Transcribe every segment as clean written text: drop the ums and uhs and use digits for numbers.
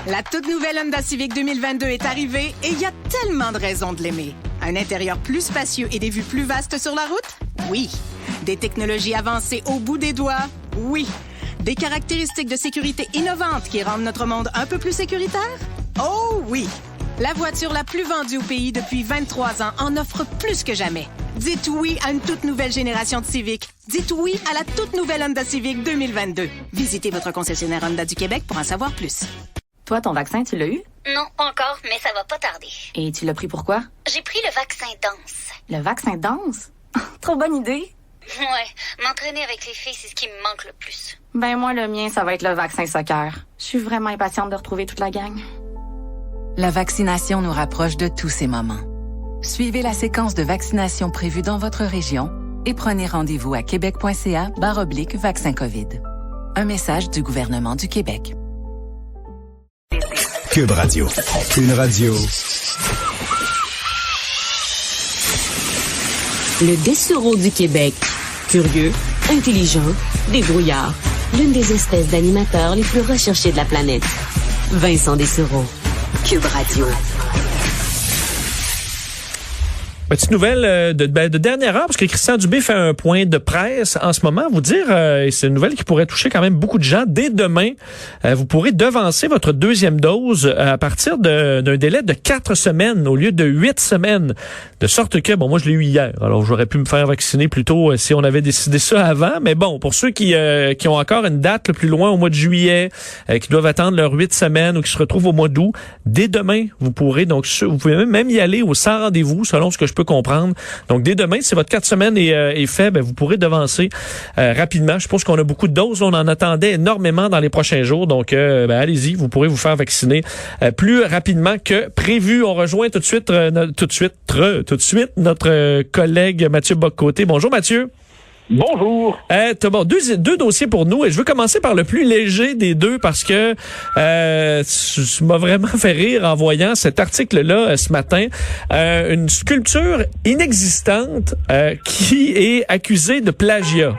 La toute nouvelle Honda Civic 2022 est arrivée et il y a tellement de raisons de l'aimer. Un intérieur plus spacieux et des vues plus vastes sur la route? Oui. Des technologies avancées au bout des doigts? Oui. Des caractéristiques de sécurité innovantes qui rendent notre monde un peu plus sécuritaire? Oh oui. La voiture la plus vendue au pays depuis 23 ans en offre plus que jamais. Dites oui à une toute nouvelle génération de Civic. Dites oui à la toute nouvelle Honda Civic 2022. Visitez votre concessionnaire Honda du Québec pour en savoir plus. Toi, ton vaccin, tu l'as eu? Non, pas encore, mais ça va pas tarder. Et tu l'as pris pourquoi? J'ai pris le vaccin danse. Le vaccin danse? Trop bonne idée! Ouais, m'entraîner avec les filles, c'est ce qui me manque le plus. Ben moi, le mien, ça va être le vaccin soccer. Je suis vraiment impatiente de retrouver toute la gang. La vaccination nous rapproche de tous ces moments. Suivez la séquence de vaccination prévue dans votre région et prenez rendez-vous à québec.ca/vaccin COVID. Un message du gouvernement du Québec. Cube Radio. Une radio. Le Dessureau du Québec. Curieux, intelligent, débrouillard. L'une des espèces d'animateurs les plus recherchées de la planète. Vincent Dessureau. Cube Radio. Petite nouvelle de dernière heure, parce que Christian Dubé fait un point de presse en ce moment. Vous dire, et c'est une nouvelle qui pourrait toucher quand même beaucoup de gens. Dès demain, vous pourrez devancer votre deuxième dose à partir d'un délai de 4 semaines au lieu de 8 semaines. De sorte que, bon, moi je l'ai eu hier, alors j'aurais pu me faire vacciner plus tôt si on avait décidé ça avant. Mais bon, pour ceux qui ont encore une date le plus loin au mois de juillet, qui doivent attendre leurs 8 semaines ou qui se retrouvent au mois d'août, dès demain, vous pourrez donc, vous pouvez même y aller au sans rendez-vous, selon ce que je peux comprendre. Donc, dès demain, si votre 4 semaines est fait, ben, vous pourrez devancer rapidement. Je pense qu'on a beaucoup de doses. On en attendait énormément dans les prochains jours. Donc, allez-y, vous pourrez vous faire vacciner plus rapidement que prévu. On rejoint tout de suite notre collègue Mathieu Bock-Côté. Bonjour, Mathieu. Bonjour. Bon, deux dossiers pour nous et je veux commencer par le plus léger des deux parce que ça m'a vraiment fait rire en voyant cet article-là ce matin. Une sculpture inexistante qui est accusée de plagiat.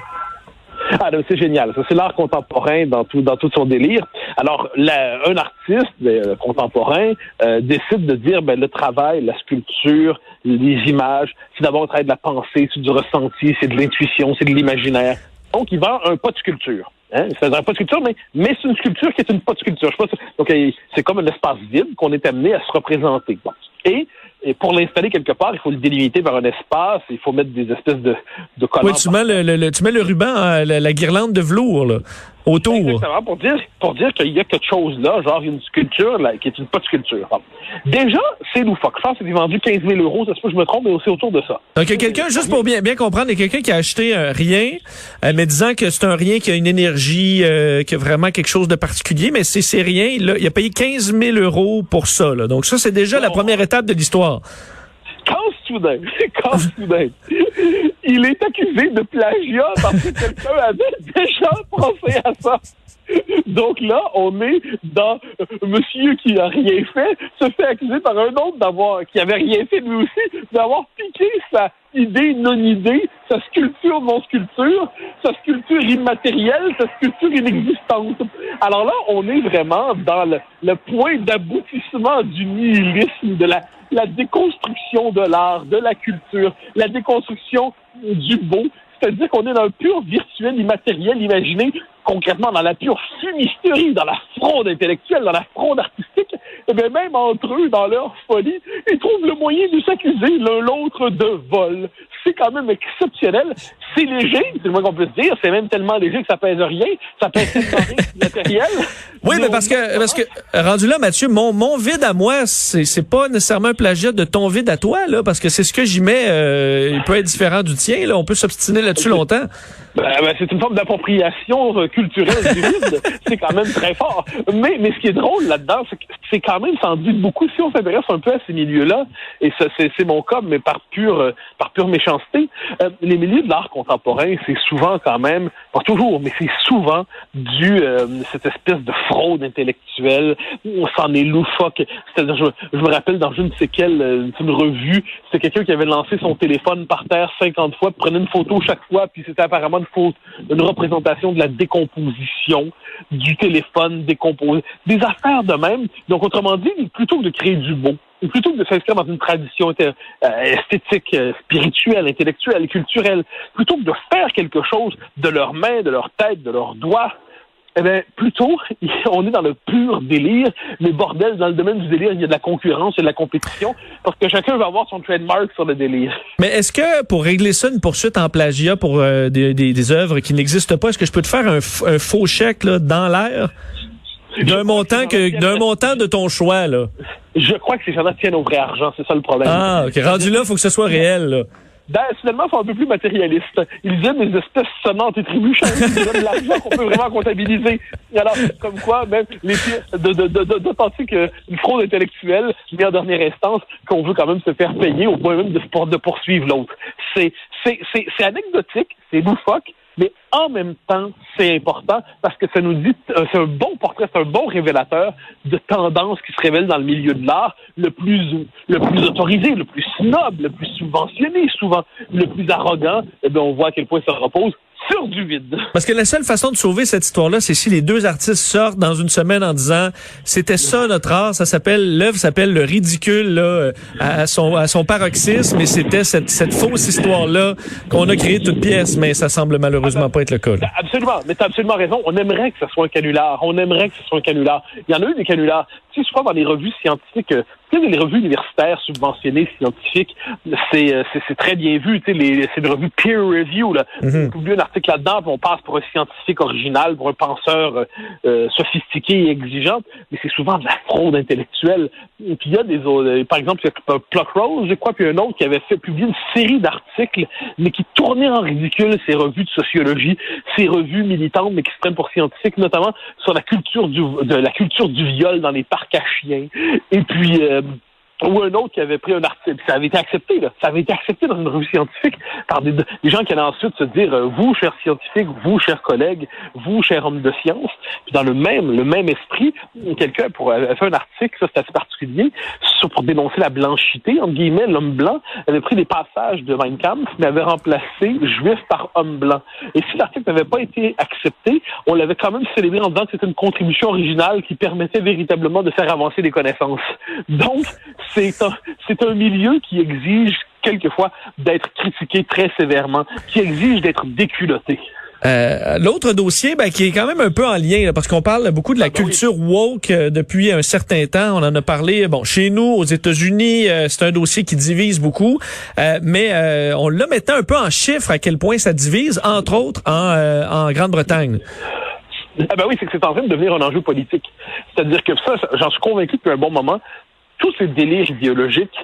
Ah, c'est génial. Ça, c'est l'art contemporain dans tout son délire. Alors, un artiste contemporain décide de dire, le travail, la sculpture, les images, c'est d'abord un travail de la pensée, c'est du ressenti, c'est de l'intuition, c'est de l'imaginaire. Donc, il vend un pas de sculpture. C'est un pas de sculpture, mais c'est une sculpture qui est une pas de sculpture. Je sais pas, donc, c'est comme un espace vide qu'on est amené à se représenter. Bon. Et pour l'installer quelque part, il faut le délimiter vers un espace, il faut mettre des espèces de collants. Oui, tu mets le ruban, la guirlande de velours, là, autour. Exactement, pour dire qu'il y a quelque chose là, genre une sculpture là, qui est une pas de sculpture. Bon. Déjà, c'est loufoque. Je pense qu'il est vendu 15 000 €, ça se peut que je me trompe, mais aussi autour de ça. Donc, il y a quelqu'un, juste pour bien comprendre, il y a quelqu'un qui a acheté un rien, mais disant que c'est un rien qui a une énergie, qui a vraiment quelque chose de particulier, mais c'est rien. Il a payé 15 000 € pour ça. Là. Donc, ça, c'est déjà la première étape de l'histoire. Quand soudain, il est accusé de plagiat parce que quelqu'un avait déjà pensé à ça. Donc là, on est dans monsieur qui a rien fait, se fait accuser par un autre qui avait rien fait lui aussi, d'avoir piqué sa idée non-idée, sa sculpture non-sculpture, sa sculpture immatérielle, sa sculpture inexistante. Alors là, on est vraiment dans le point d'aboutissement du nihilisme, de la déconstruction de l'art, de la culture, la déconstruction du beau. C'est-à-dire qu'on est dans le pur virtuel, immatériel, imaginé, concrètement dans la pure fumisterie, dans la fraude intellectuelle, dans la fraude artistique. Et bien même entre eux, dans leur folie, ils trouvent le moyen de s'accuser l'un l'autre de vol. C'est quand même exceptionnel. C'est léger, c'est le moins qu'on peut se dire. C'est même tellement léger que ça pèse rien. Ça pèse tellement rien que matériel. Oui, mais parce que rendu là, Mathieu, mon vide à moi, c'est pas nécessairement un plagiat de ton vide à toi, là, parce que c'est ce que j'y mets. Il peut être différent du tien, là. On peut s'obstiner là-dessus longtemps. C'est une forme d'appropriation culturelle du vide. C'est quand même très fort. Mais ce qui est drôle là-dedans, c'est quand même, ça en dit beaucoup. Si on s'intéresse un peu à ces milieux-là, et ça, c'est mon cas, mais par pure méchanceté, les milieux de l'art contemporain, c'est souvent quand même, pas toujours, mais c'est souvent cette espèce de fraude intellectuelle. On s'en est loufoque. C'est-à-dire, je me rappelle dans je ne sais quelle une revue, c'était quelqu'un qui avait lancé son téléphone par terre 50 fois, prenait une photo chaque fois, puis c'était apparemment une représentation de la décomposition du téléphone décomposé. Des affaires de même. Donc, autrement dit, plutôt que de créer du beau, ou plutôt que de s'inscrire dans une tradition esthétique, spirituelle, intellectuelle, culturelle, plutôt que de faire quelque chose de leurs mains, de leur tête, de leurs doigts, eh bien, plutôt, on est dans le pur délire. Mais bordel, dans le domaine du délire, il y a de la concurrence et de la compétition, parce que chacun va avoir son trademark sur le délire. Mais est-ce que, pour régler ça, une poursuite en plagiat pour des œuvres qui n'existent pas, est-ce que je peux te faire un faux chèque là, dans l'air? D'un montant de ton choix, là. Je crois que ces gens-là tiennent au vrai argent, c'est ça le problème. Ah, OK. Rendu là, il faut que ce soit réel, là. Finalement, c'est un peu plus matérialiste. Ils aiment des espèces sonnantes et trébuchantes. Ils aiment l'argent qu'on peut vraiment comptabiliser. Alors, comme quoi, même les pièces d'authentique une fraude intellectuelle, mais en dernière instance, qu'on veut quand même se faire payer au point même de poursuivre l'autre. C'est anecdotique, c'est loufoque, mais en même temps, c'est important parce que ça nous dit, c'est un bon portrait, c'est un bon révélateur de tendances qui se révèlent dans le milieu de l'art, le plus autorisé, le plus snob, le plus subventionné, souvent le plus arrogant. Eh bien, on voit à quel point ça repose sur du vide. Parce que la seule façon de sauver cette histoire-là, c'est si les deux artistes sortent dans une semaine en disant c'était ça notre art, l'œuvre s'appelle Le Ridicule là, à son paroxysme, mais c'était cette fausse histoire-là qu'on a créée toute pièce, mais ça semble malheureusement pas être le cas. Là. Absolument, mais t'as absolument raison. On aimerait que ce soit un canular. Il y en a eu des canulars. Tu sais, souvent dans les revues scientifiques, les revues universitaires subventionnées scientifiques, c'est très bien vu. Tu sais, c'est des revues peer review là. On publie un article là-dedans, puis on passe pour un scientifique original, pour un penseur sophistiqué et exigeant, mais c'est souvent de la fraude intellectuelle. Et puis il y a par exemple, il y a Pluckrose, je crois, puis un autre qui avait publié une série d'articles, mais qui tournaient en ridicule ces revues de sociologie, ces revues militantes, mais qui se prennent pour scientifiques, notamment sur la culture du viol dans les parcs à chiens. Et puis ou un autre qui avait pris un article, ça avait été accepté, là. Ça avait été accepté dans une revue scientifique par des gens qui allaient ensuite se dire, vous, chers scientifiques, vous, chers collègues, vous, chers hommes de science. Puis dans le même esprit, quelqu'un a fait un article, ça c'est assez particulier, pour dénoncer la blanchité, entre guillemets, l'homme blanc avait pris des passages de Mein Kampf, mais avait remplacé juif par homme blanc. Et si l'article n'avait pas été accepté, on l'avait quand même célébré en disant que c'était une contribution originale qui permettait véritablement de faire avancer les connaissances. Donc, c'est un milieu qui exige quelquefois d'être critiqué très sévèrement, qui exige d'être déculotté. L'autre dossier qui est quand même un peu en lien, là, parce qu'on parle beaucoup de la culture woke depuis un certain temps. On en a parlé chez nous, aux États-Unis, c'est un dossier qui divise beaucoup, mais on l'a maintenant un peu en chiffres à quel point ça divise, entre autres en Grande-Bretagne. Oui, c'est que c'est en train de devenir un enjeu politique. C'est-à-dire que ça, j'en suis convaincu depuis un bon moment, tous ces délires idéologiques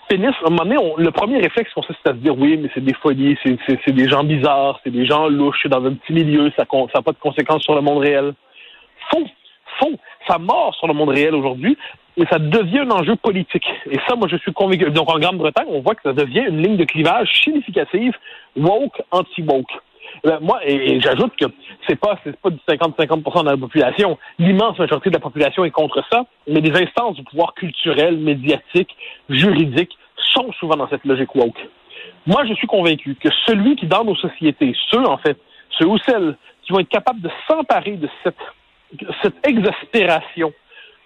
finissent, à un moment donné, le premier réflexe consiste à se dire, oui, mais c'est des folies, c'est des gens bizarres, c'est des gens louches, c'est dans un petit milieu, ça n'a pas de conséquences sur le monde réel. Faux, ça mord sur le monde réel aujourd'hui, et ça devient un enjeu politique. Et ça, moi, je suis convaincu. Donc, en Grande-Bretagne, on voit que ça devient une ligne de clivage significative, woke, anti-woke. Moi, et j'ajoute que c'est pas du 50-50% de la population. L'immense majorité de la population est contre ça, mais des instances du pouvoir culturel, médiatique, juridique sont souvent dans cette logique woke. Moi, je suis convaincu que celui qui, dans nos sociétés, ceux ou celles qui vont être capables de s'emparer de cette exaspération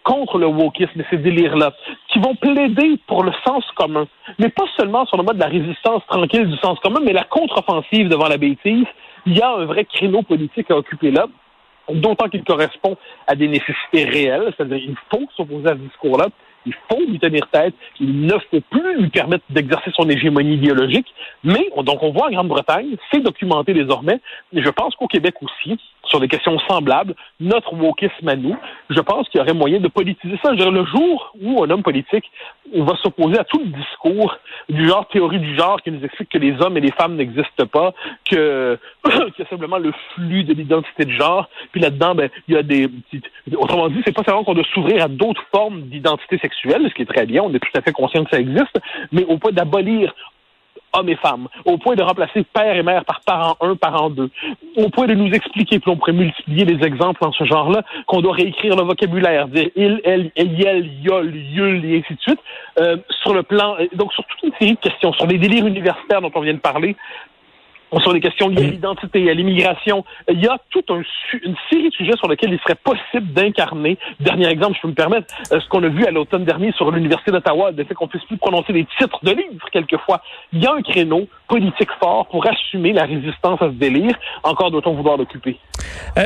contre le wokisme et ces délires-là, qui vont plaider pour le sens commun, mais pas seulement sur le mode de la résistance tranquille du sens commun, mais la contre-offensive devant la bêtise. Il y a un vrai créneau politique à occuper là, d'autant qu'il correspond à des nécessités réelles, c'est-à-dire il faut s'opposer à ce discours-là, il faut lui tenir tête, il ne faut plus lui permettre d'exercer son hégémonie idéologique, mais donc on voit en Grande-Bretagne, c'est documenté désormais, et je pense qu'au Québec aussi, sur des questions semblables, notre wokisme à nous, je pense qu'il y aurait moyen de politiser ça. Je veux dire, le jour où un homme politique va s'opposer à tout le discours du genre théorie du genre qui nous explique que les hommes et les femmes n'existent pas, qu'il y a simplement le flux de l'identité de genre. Puis là-dedans, il y a autrement dit, c'est pas seulement qu'on doit s'ouvrir à d'autres formes d'identité sexuelle, ce qui est très bien, on est tout à fait conscient que ça existe, mais au point d'abolir hommes et femmes, au point de remplacer père et mère par parent 1, parent 2, au point de nous expliquer, puis on pourrait multiplier les exemples dans ce genre-là, qu'on doit réécrire le vocabulaire, dire il, elle, yel, yol, yul, et ainsi de suite, sur le plan, donc sur toute une série de questions, sur les délires universitaires dont on vient de parler, sur les questions liées à l'identité, à l'immigration. Il y a toute une série de sujets sur lesquels il serait possible d'incarner. Dernier exemple, je peux me permettre, ce qu'on a vu à l'automne dernier sur l'Université d'Ottawa, le fait qu'on puisse plus prononcer des titres de livres quelquefois. Il y a un créneau politique fort pour assumer la résistance à ce délire. Encore doit-on vouloir l'occuper.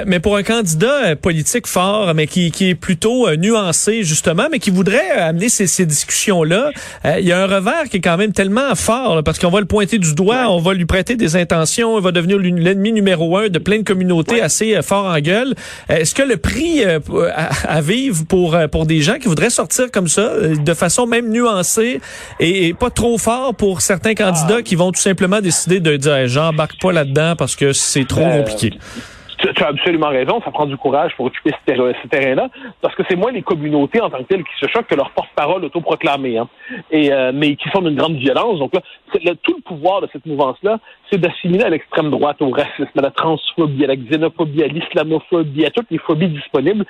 Mais pour un candidat politique fort, mais qui est plutôt nuancé justement, mais qui voudrait amener ces discussions-là, il y a un revers qui est quand même tellement fort, là, parce qu'on va le pointer du doigt, on va lui prêter des intentions, il va devenir l'ennemi numéro 1 de plein de communautés assez fort en gueule. Est-ce que le prix à vivre pour des gens qui voudraient sortir comme ça, de façon même nuancée et pas trop fort pour certains candidats qui vont tout simplement décider de dire j'embarque pas là-dedans parce que c'est trop compliqué? Tu as absolument raison, ça prend du courage pour occuper ce terrain-là, parce que c'est moins les communautés en tant que telles qui se choquent que leur porte-parole autoproclamée, mais qui sont d'une grande violence. Donc là, tout le pouvoir de cette mouvance-là, c'est d'assimiler à l'extrême droite, au racisme, à la transphobie, à la xénophobie, à l'islamophobie, à toutes les phobies disponibles,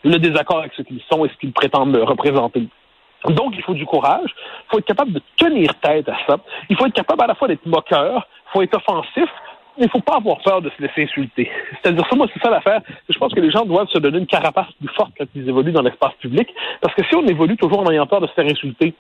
le désaccord avec ce qu'ils sont et ce qu'ils prétendent représenter. Donc, il faut du courage, il faut être capable de tenir tête à ça, il faut être capable à la fois d'être moqueur, il faut être offensif, il ne faut pas avoir peur de se laisser insulter. C'est-à-dire, moi, c'est ça l'affaire. Je pense que les gens doivent se donner une carapace plus forte quand ils évoluent dans l'espace public, parce que si on évolue toujours en ayant peur de se faire insulter,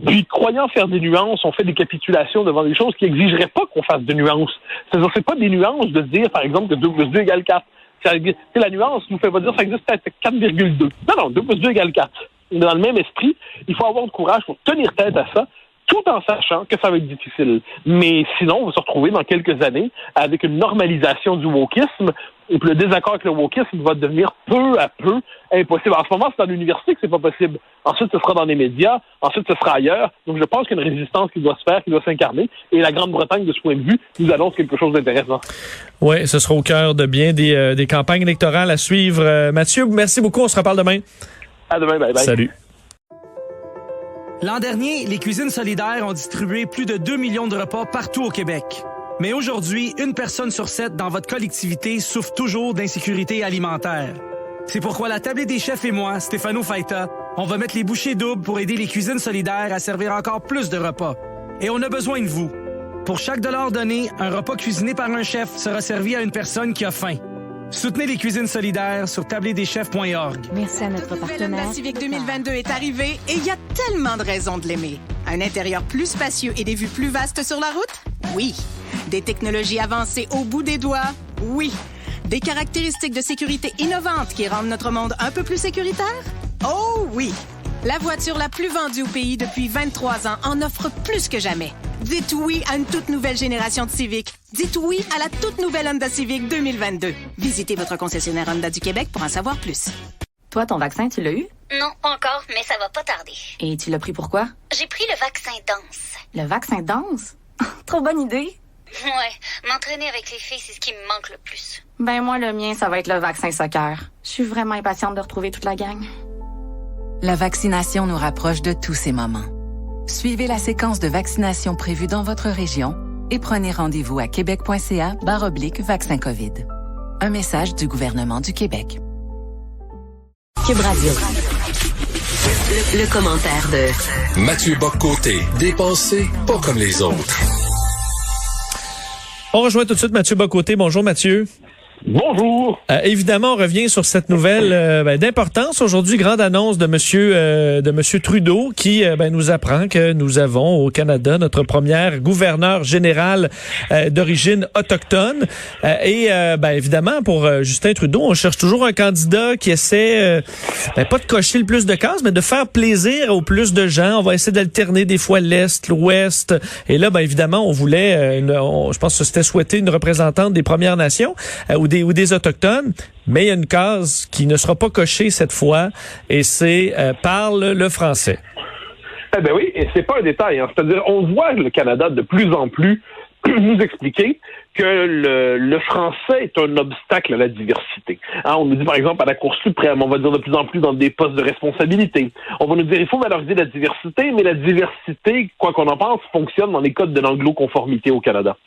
puis croyant faire des nuances, on fait des capitulations devant des choses qui n'exigeraient pas qu'on fasse de nuances. C'est-à-dire, c'est pas des nuances de dire, par exemple, que 2 plus 2 égale 4. C'est la nuance nous fait pas dire que ça existe peut-être 4,2. Non, 2 plus 2 égale 4. Dans le même esprit, il faut avoir du courage pour tenir tête à ça, tout en sachant que ça va être difficile. Mais sinon, on va se retrouver dans quelques années avec une normalisation du wokisme, et puis le désaccord avec le wokisme va devenir peu à peu impossible. En ce moment, c'est dans l'université que c'est pas possible. Ensuite, ce sera dans les médias, ensuite, ce sera ailleurs. Donc, je pense qu'il y a une résistance qui doit se faire, qui doit s'incarner. Et la Grande-Bretagne, de ce point de vue, nous annonce quelque chose d'intéressant. Oui, ce sera au cœur de bien des campagnes électorales à suivre. Mathieu, merci beaucoup. On se reparle demain. À demain. Bye bye. Salut. L'an dernier, les cuisines solidaires ont distribué plus de 2 millions de repas partout au Québec. Mais aujourd'hui, 1 personne sur 7 dans votre collectivité souffre toujours d'insécurité alimentaire. C'est pourquoi la Tablée des chefs et moi, Stéphano Faita, on va mettre les bouchées doubles pour aider les cuisines solidaires à servir encore plus de repas. Et on a besoin de vous. Pour chaque dollar donné, un repas cuisiné par un chef sera servi à une personne qui a faim. Soutenez les cuisines solidaires sur tabledeschefs.org. Merci à notre partenaire. Honda Civic 2022 est arrivé et il y a tellement de raisons de l'aimer. Un intérieur plus spacieux et des vues plus vastes sur la route? Oui. Des technologies avancées au bout des doigts? Oui. Des caractéristiques de sécurité innovantes qui rendent notre monde un peu plus sécuritaire? Oh oui. La voiture la plus vendue au pays depuis 23 ans en offre plus que jamais. Dites oui à une toute nouvelle génération de Civic. Dites oui à la toute nouvelle Honda Civic 2022. Visitez votre concessionnaire Honda du Québec pour en savoir plus. Toi, ton vaccin, tu l'as eu? Non, pas encore, mais ça va pas tarder. Et tu l'as pris pourquoi? J'ai pris le vaccin danse. Le vaccin danse? Trop bonne idée. Ouais, m'entraîner avec les filles, c'est ce qui me manque le plus. Ben moi, le mien, ça va être le vaccin soccer. Je suis vraiment impatiente de retrouver toute la gang. La vaccination nous rapproche de tous ces moments. Suivez la séquence de vaccination prévue dans votre région et prenez rendez-vous à québec.ca/vaccin COVID. Un message du gouvernement du Québec. Cube Radio. Le commentaire de Mathieu Bock-Côté, dépensé pas comme les autres. On rejoint tout de suite Mathieu Bock-Côté. Bonjour Mathieu. Bonjour. Évidemment, on revient sur cette nouvelle d'importance. Aujourd'hui, grande annonce de Monsieur Trudeau qui nous apprend que nous avons au Canada notre première gouverneure générale d'origine autochtone. Évidemment, pour Justin Trudeau, on cherche toujours un candidat qui essaie pas de cocher le plus de cases, mais de faire plaisir au plus de gens. On va essayer d'alterner des fois l'Est, l'Ouest. Et là, évidemment, on voulait, je pense que c'était souhaité une représentante des Premières Nations ou des Autochtones, mais il y a une case qui ne sera pas cochée cette fois, et c'est parle le français. Eh ben oui, et c'est pas un détail. Hein. C'est-à-dire, on voit le Canada de plus en plus nous expliquer que le français est un obstacle à la diversité. Hein, on nous dit, par exemple, à la Cour suprême, on va dire de plus en plus dans des postes de responsabilité. On va nous dire, il faut valoriser la diversité, mais la diversité, quoi qu'on en pense, fonctionne dans les codes de l'anglo-conformité au Canada.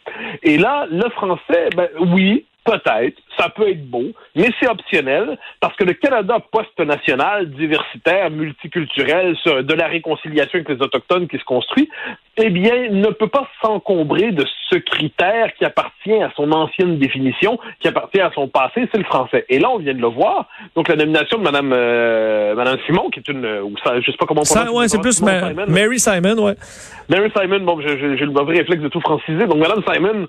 Et là, le français, oui, peut-être, ça peut être beau, mais c'est optionnel parce que le Canada post-national, diversitaire, multiculturel, de la réconciliation avec les Autochtones qui se construit, eh bien, ne peut pas s'encombrer de ce critère qui appartient à son ancienne définition, qui appartient à son passé, c'est le français. Et là, on vient de le voir. Donc, la nomination de Madame Simon, qui est je sais pas comment on prononce. Ouais, c'est plus Mary Simon, ouais. Mary Simon, bon, j'ai le mauvais réflexe de tout franciser. Donc, Madame Simon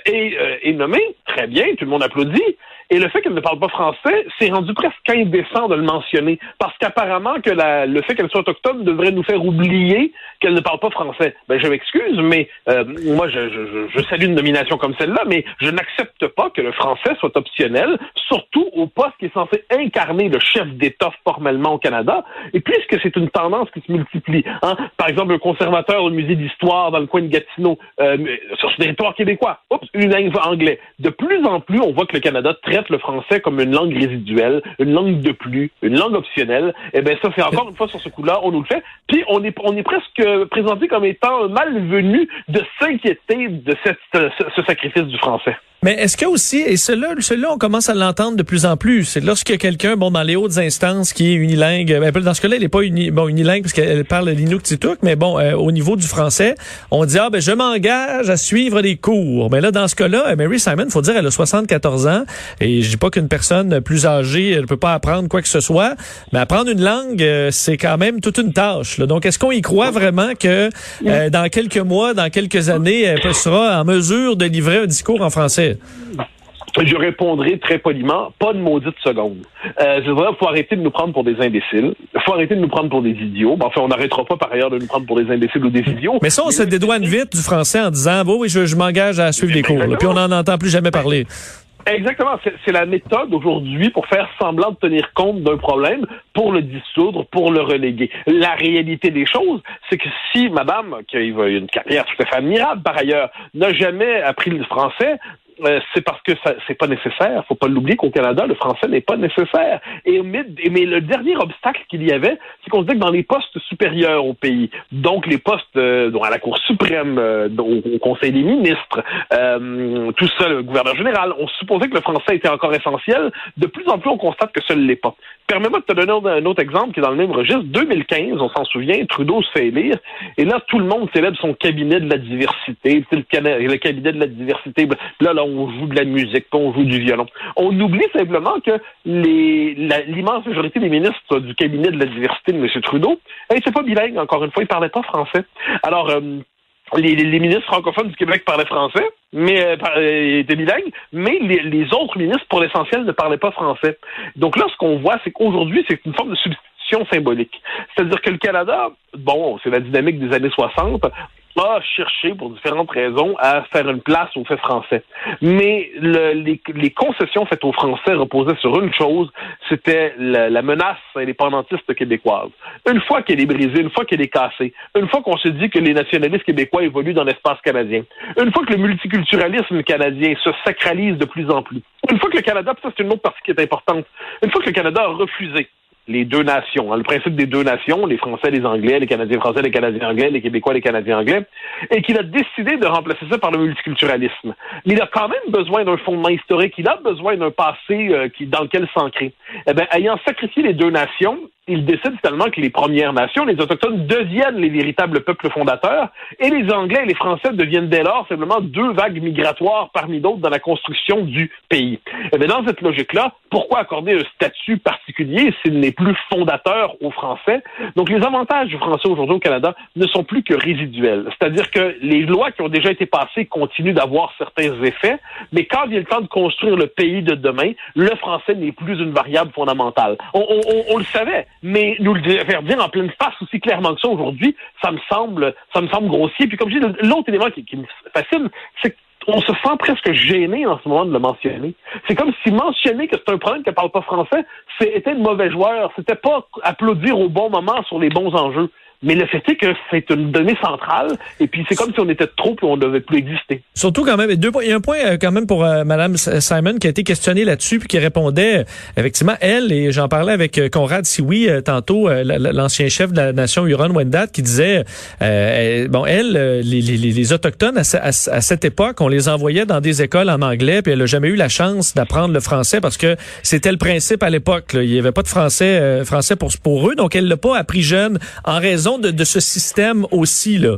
est nommée, très bien, tout le monde applaudit. Et le fait qu'elle ne parle pas français, c'est rendu presque indécent de le mentionner. Parce qu'apparemment que le fait qu'elle soit autochtone devrait nous faire oublier qu'elle ne parle pas français. Ben, je m'excuse, mais moi, je salue une nomination comme celle-là, mais je n'accepte pas que le français soit optionnel, surtout au poste qui est censé incarner le chef d'État formellement au Canada. Et puisque c'est une tendance qui se multiplie, hein, par exemple, un conservateur au musée d'histoire dans le coin de Gatineau, sur ce territoire québécois, unilingue anglais. De plus en plus, on voit que le Canada traite le français comme une langue résiduelle, une langue de plus, une langue optionnelle. Eh bien, ça, c'est encore une fois sur ce coup-là, on nous le fait. Puis, on est presque présenté comme étant malvenu de s'inquiéter de ce sacrifice du français. Mais est-ce que aussi, et celui-là, on commence à l'entendre de plus en plus, c'est lorsque quelqu'un, dans les hautes instances qui est unilingue, dans ce cas-là, elle n'est pas unilingue parce qu'elle parle l'inuktitut, mais au niveau du français, on dit, je m'engage à suivre les cours. Mais là, dans ce cas-là, Mary Simon, faut dire, elle a 74 ans, et je dis pas qu'une personne plus âgée, elle peut pas apprendre quoi que ce soit, mais apprendre une langue, c'est quand même toute une tâche, là. Donc, est-ce qu'on y croit vraiment que, dans quelques mois, dans quelques années, elle sera en mesure de livrer un discours en français? Je répondrai très poliment, pas de maudite seconde. C'est vrai, il faut arrêter de nous prendre pour des imbéciles. Il faut arrêter de nous prendre pour des idiots. Enfin, on n'arrêtera pas par ailleurs de nous prendre pour des imbéciles ou des idiots. Mais ça, on se dédouane vite du français en disant, oui, je m'engage à suivre les cours. Là, puis on n'en entend plus jamais parler. Exactement. C'est la méthode aujourd'hui pour faire semblant de tenir compte d'un problème, pour le dissoudre, pour le reléguer. La réalité des choses, c'est que si madame, qui a une carrière tout à fait admirable par ailleurs, n'a jamais appris le français, c'est parce que c'est pas nécessaire. Faut pas l'oublier qu'au Canada, le français n'est pas nécessaire. Mais le dernier obstacle qu'il y avait, c'est qu'on se dit que dans les postes supérieurs au pays, donc les postes à la Cour suprême, au Conseil des ministres, tout ça, le gouverneur général, on supposait que le français était encore essentiel. De plus en plus, on constate que ça ne l'est pas. Permets-moi de te donner un autre exemple qui est dans le même registre. 2015, on s'en souvient, Trudeau se fait élire, et là, tout le monde célèbre son cabinet de la diversité, le cabinet de la diversité. Là, on joue de la musique, on joue du violon. On oublie simplement que l'immense majorité des ministres du cabinet de la diversité de M. Trudeau, c'est pas bilingue, encore une fois, ils parlaient pas français. Alors, les ministres francophones du Québec parlaient français, mais étaient bilingues, mais les autres ministres, pour l'essentiel, ne parlaient pas français. Donc là, ce qu'on voit, c'est qu'aujourd'hui, c'est une forme de substitution symbolique. C'est-à-dire que le Canada, c'est la dynamique des années 60, a cherché, pour différentes raisons, à faire une place au fait français. Mais les concessions faites aux Français reposaient sur une chose, c'était la menace indépendantiste québécoise. Une fois qu'elle est brisée, une fois qu'elle est cassée, une fois qu'on se dit que les nationalistes québécois évoluent dans l'espace canadien, une fois que le multiculturalisme canadien se sacralise de plus en plus, une fois que le Canada, puis ça c'est une autre partie qui est importante, une fois que le Canada a refusé les deux nations, le principe des deux nations, les Français, les Anglais, les Canadiens français, les Canadiens anglais, les Québécois, les Canadiens anglais, et qu'il a décidé de remplacer ça par le multiculturalisme. Mais il a quand même besoin d'un fondement historique, il a besoin d'un passé dans lequel s'ancrer. Eh bien, ayant sacrifié les deux nations, il décide finalement que les Premières Nations, les Autochtones, deviennent les véritables peuples fondateurs, et les Anglais et les Français deviennent dès lors simplement deux vagues migratoires parmi d'autres dans la construction du pays. Et bien, dans cette logique-là, pourquoi accorder un statut particulier s'il n'est plus fondateur aux Français? Donc, les avantages du français aujourd'hui au Canada ne sont plus que résiduels. C'est-à-dire que les lois qui ont déjà été passées continuent d'avoir certains effets, mais quand vient le temps de construire le pays de demain, le français n'est plus une variable fondamentale. On le savait. Mais nous le faire dire en pleine face aussi clairement que ça aujourd'hui, ça me semble grossier. Puis comme je dis, l'autre élément qui me fascine, c'est qu'on se sent presque gêné en ce moment de le mentionner. C'est comme si mentionner que c'est un problème qu'elle parle pas français, c'était de mauvais joueur. C'était pas applaudir au bon moment sur les bons enjeux. Mais le fait est que c'est une donnée centrale, et puis c'est comme si on était trop puis on ne devait plus exister. Surtout quand même, il y a un point quand même pour Mme Simon qui a été questionnée là-dessus puis qui répondait, effectivement, elle, et j'en parlais avec Conrad Sioui tantôt, l'ancien chef de la nation Huron-Wendat, qui disait, les Autochtones, à cette époque, on les envoyait dans des écoles en anglais, puis elle n'a jamais eu la chance d'apprendre le français parce que c'était le principe à l'époque. Là. Il n'y avait pas de français pour eux, donc elle l'a pas appris jeune en raison de ce système aussi, là.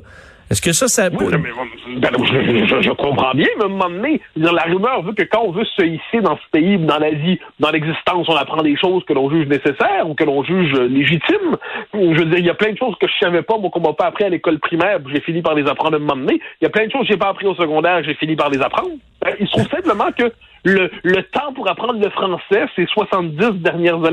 Est-ce que ça... Oui, je comprends bien, mais à un moment donné, la rumeur veut que quand on veut se hisser dans ce pays, dans la vie, dans l'existence, on apprend des choses que l'on juge nécessaires ou que l'on juge légitimes. Je veux dire, il y a plein de choses que je savais pas, moi, qu'on m'a pas appris à l'école primaire, j'ai fini par les apprendre à un moment donné. Il y a plein de choses que j'ai pas appris au secondaire, j'ai fini par les apprendre. Il se trouve simplement que le temps pour apprendre le français, ces 74 dernières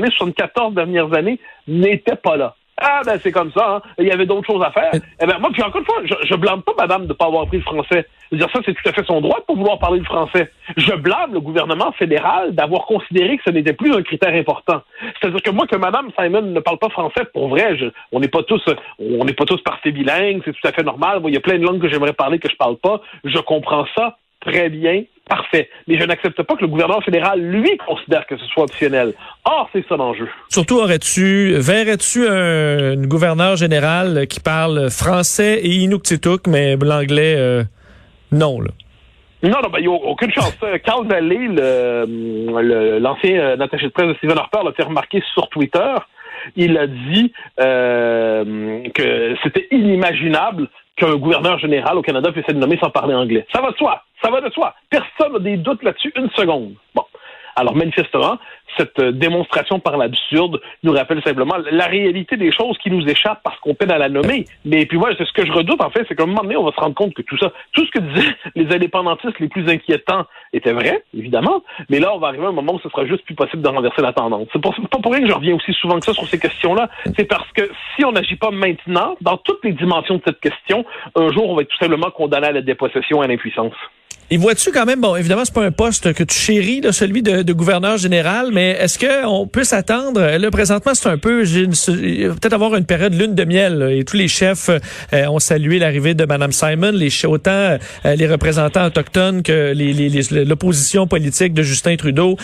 années, n'était pas là. Ah, ben, c'est comme ça, hein. Il y avait d'autres choses à faire. Eh ben, moi, puis encore une fois, je blâme pas madame de pas avoir appris le français. Je veux dire, ça, c'est tout à fait son droit de pas vouloir parler le français. Je blâme le gouvernement fédéral d'avoir considéré que ce n'était plus un critère important. C'est-à-dire que moi, que madame Simon ne parle pas français, pour vrai, on n'est pas tous parfaits bilingues, c'est tout à fait normal. Moi, il y a plein de langues que j'aimerais parler que je parle pas. Je comprends ça très bien. Parfait. Mais je n'accepte pas que le gouvernement fédéral, lui, considère que ce soit optionnel. Or, c'est ça l'enjeu. Surtout, verrais-tu un gouverneur général qui parle français et inuktitut, mais l'anglais, non, là? Non, ben, il n'y a aucune chance. Carl Vallée, l'ancien attaché de presse de Stephen Harper, l'a fait remarquer sur Twitter. Il a dit que c'était inimaginable qu'un gouverneur général au Canada puisse être nommé sans parler anglais. Ça va de soi. Personne n'a des doutes là-dessus une seconde. Bon. Alors, manifestement, cette démonstration par l'absurde nous rappelle simplement la réalité des choses qui nous échappent parce qu'on peine à la nommer. Mais puis moi, c'est ce que je redoute, en fait, c'est qu'à un moment donné, on va se rendre compte que tout ce que disaient les indépendantistes les plus inquiétants était vrai, évidemment, mais là, on va arriver à un moment où ce sera juste plus possible de renverser la tendance. C'est pas pour rien que je reviens aussi souvent que ça sur ces questions-là. C'est parce que si on n'agit pas maintenant, dans toutes les dimensions de cette question, un jour, on va être tout simplement condamné à la dépossession et à l'impuissance. Et vois-tu quand même, bon, évidemment, c'est pas un poste que tu chéris, là, celui de gouverneur général, mais est-ce qu'on peut s'attendre, là, présentement, c'est un peu, peut-être avoir une période lune de miel, là, et tous les chefs ont salué l'arrivée de Mme Simon, autant les représentants autochtones que l'opposition politique de Justin Trudeau,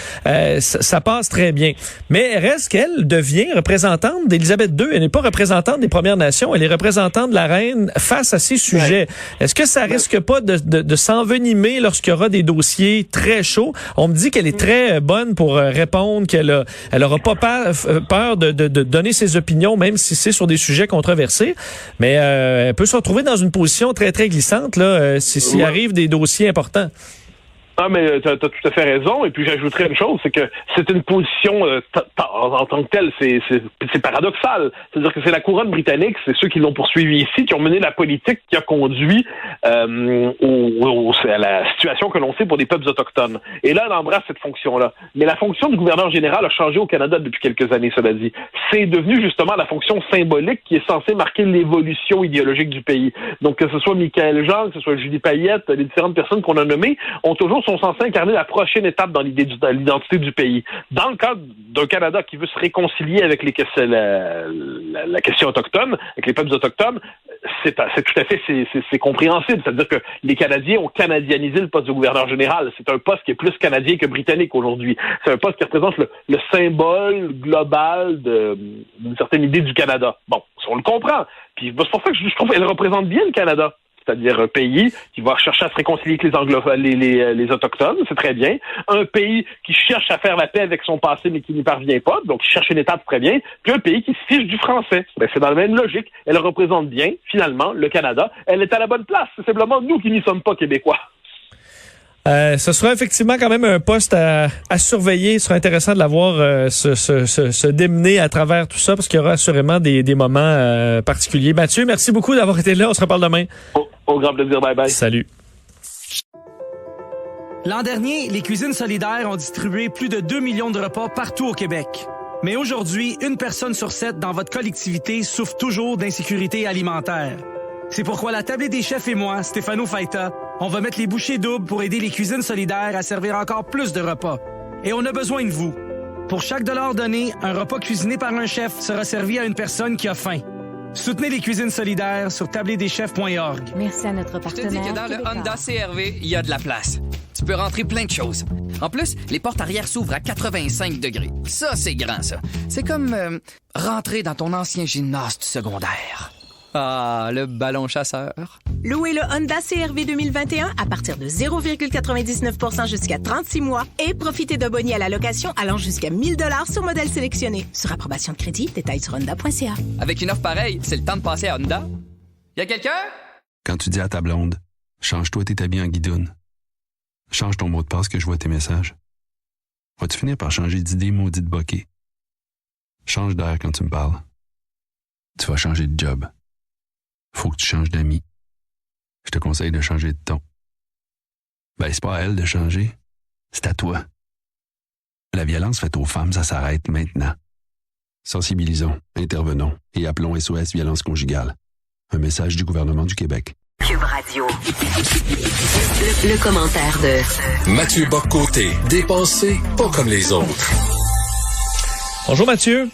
ça passe très bien. Mais reste qu'elle devient représentante d'Élisabeth II, elle n'est pas représentante des Premières Nations, elle est représentante de la reine face à ces sujets. Ouais. Est-ce que ça risque pas de s'envenimer lorsqu'il y aura des dossiers très chauds? On me dit qu'elle est très bonne pour répondre, qu'elle aura pas peur de donner ses opinions, même si c'est sur des sujets controversés. Mais elle peut se retrouver dans une position très, très glissante là, s'il arrive des dossiers importants. Ah, mais t'as tout à fait raison. Et puis j'ajouterais une chose, c'est que c'est une position en tant que telle, c'est paradoxal. C'est-à-dire que c'est la couronne britannique, c'est ceux qui l'ont poursuivi ici, qui ont mené la politique qui a conduit à la situation que l'on sait pour des peuples autochtones. Et là, elle embrasse cette fonction-là. Mais la fonction du gouverneur général a changé au Canada depuis quelques années, cela dit. C'est devenu justement la fonction symbolique qui est censée marquer l'évolution idéologique du pays. Donc que ce soit Michaël Jean, que ce soit Julie Payette, les différentes personnes qu'on a nommées, ont toujours sont censés incarner la prochaine étape dans l'identité du pays. Dans le cadre d'un Canada qui veut se réconcilier avec la question autochtone, avec les peuples autochtones, c'est tout à fait c'est compréhensible. C'est-à-dire que les Canadiens ont canadianisé le poste de gouverneur général. C'est un poste qui est plus canadien que britannique aujourd'hui. C'est un poste qui représente le symbole global d'une certaine idée du Canada. Bon, on le comprend. Puis c'est pour ça que je trouve qu'elle représente bien le Canada. C'est-à-dire un pays qui va chercher à se réconcilier avec les anglophones, les autochtones, c'est très bien. Un pays qui cherche à faire la paix avec son passé, mais qui n'y parvient pas, donc qui cherche une étape, très bien. Puis un pays qui se fiche du français. Ben, c'est dans la même logique. Elle représente bien, finalement, le Canada. Elle est à la bonne place. C'est simplement nous qui n'y sommes pas québécois. Ce sera effectivement quand même un poste à surveiller. Ce sera intéressant de la voir se démener à travers tout ça, parce qu'il y aura assurément des moments particuliers. Mathieu, merci beaucoup d'avoir été là. On se reparle demain. Au grand plaisir. Bye bye. Salut. L'an dernier, les cuisines solidaires ont distribué plus de 2 millions de repas partout au Québec. Mais aujourd'hui, 1 personne sur 7 dans votre collectivité souffre toujours d'insécurité alimentaire. C'est pourquoi la Tablée des chefs et moi, Stéphano Faita, on va mettre les bouchées doubles pour aider les cuisines solidaires à servir encore plus de repas. Et on a besoin de vous. Pour chaque dollar donné, un repas cuisiné par un chef sera servi à une personne qui a faim. Soutenez les cuisines solidaires sur tablerdeschefs.org. Merci à notre Je te partenaire. dis que dans le Québécois. Honda CR-V, il y a de la place. Tu peux rentrer plein de choses. En plus, les portes arrière s'ouvrent à 85 degrés. Ça, c'est grand, ça. C'est comme rentrer dans ton ancien gymnase du secondaire. Ah, le ballon chasseur. Louez le Honda CR-V 2021 à partir de 0,99% jusqu'à 36 mois et profitez d'un bonus à la location allant jusqu'à 1 000 $ sur modèle sélectionné. Sur approbation de crédit, détails sur honda.ca. Avec une offre pareille, c'est le temps de passer à Honda. Y a quelqu'un? Quand tu dis à ta blonde, change-toi tes habits en guidoune. Change ton mot de passe que je vois tes messages. Vas-tu finir par changer d'idée maudite bokeh? Change d'air quand tu me parles. Tu vas changer de job. Faut que tu changes d'amis. Je te conseille de changer de ton. Ben, c'est pas à elle de changer. C'est à toi. La violence faite aux femmes, ça s'arrête maintenant. Sensibilisons, intervenons et appelons SOS Violence Conjugale. Un message du gouvernement du Québec. Cube Radio. Le commentaire de Mathieu Bock-Côté, dépensé pas comme les autres. Bonjour Mathieu.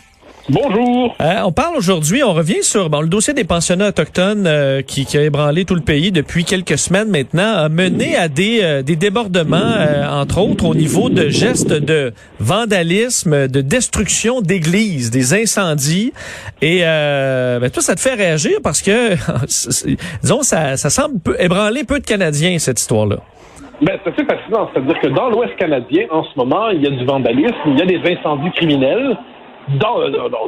Bonjour. On parle aujourd'hui, on revient sur le dossier des pensionnats autochtones qui a ébranlé tout le pays depuis quelques semaines maintenant, a mené à des débordements, entre autres au niveau de gestes de vandalisme, de destruction d'églises, des incendies. Et toi, ça te fait réagir parce que, disons, ça semble ébranler peu de Canadiens, cette histoire-là. Ben, c'est assez fascinant. C'est-à-dire que dans l'Ouest canadien, en ce moment, il y a du vandalisme, il y a des incendies criminels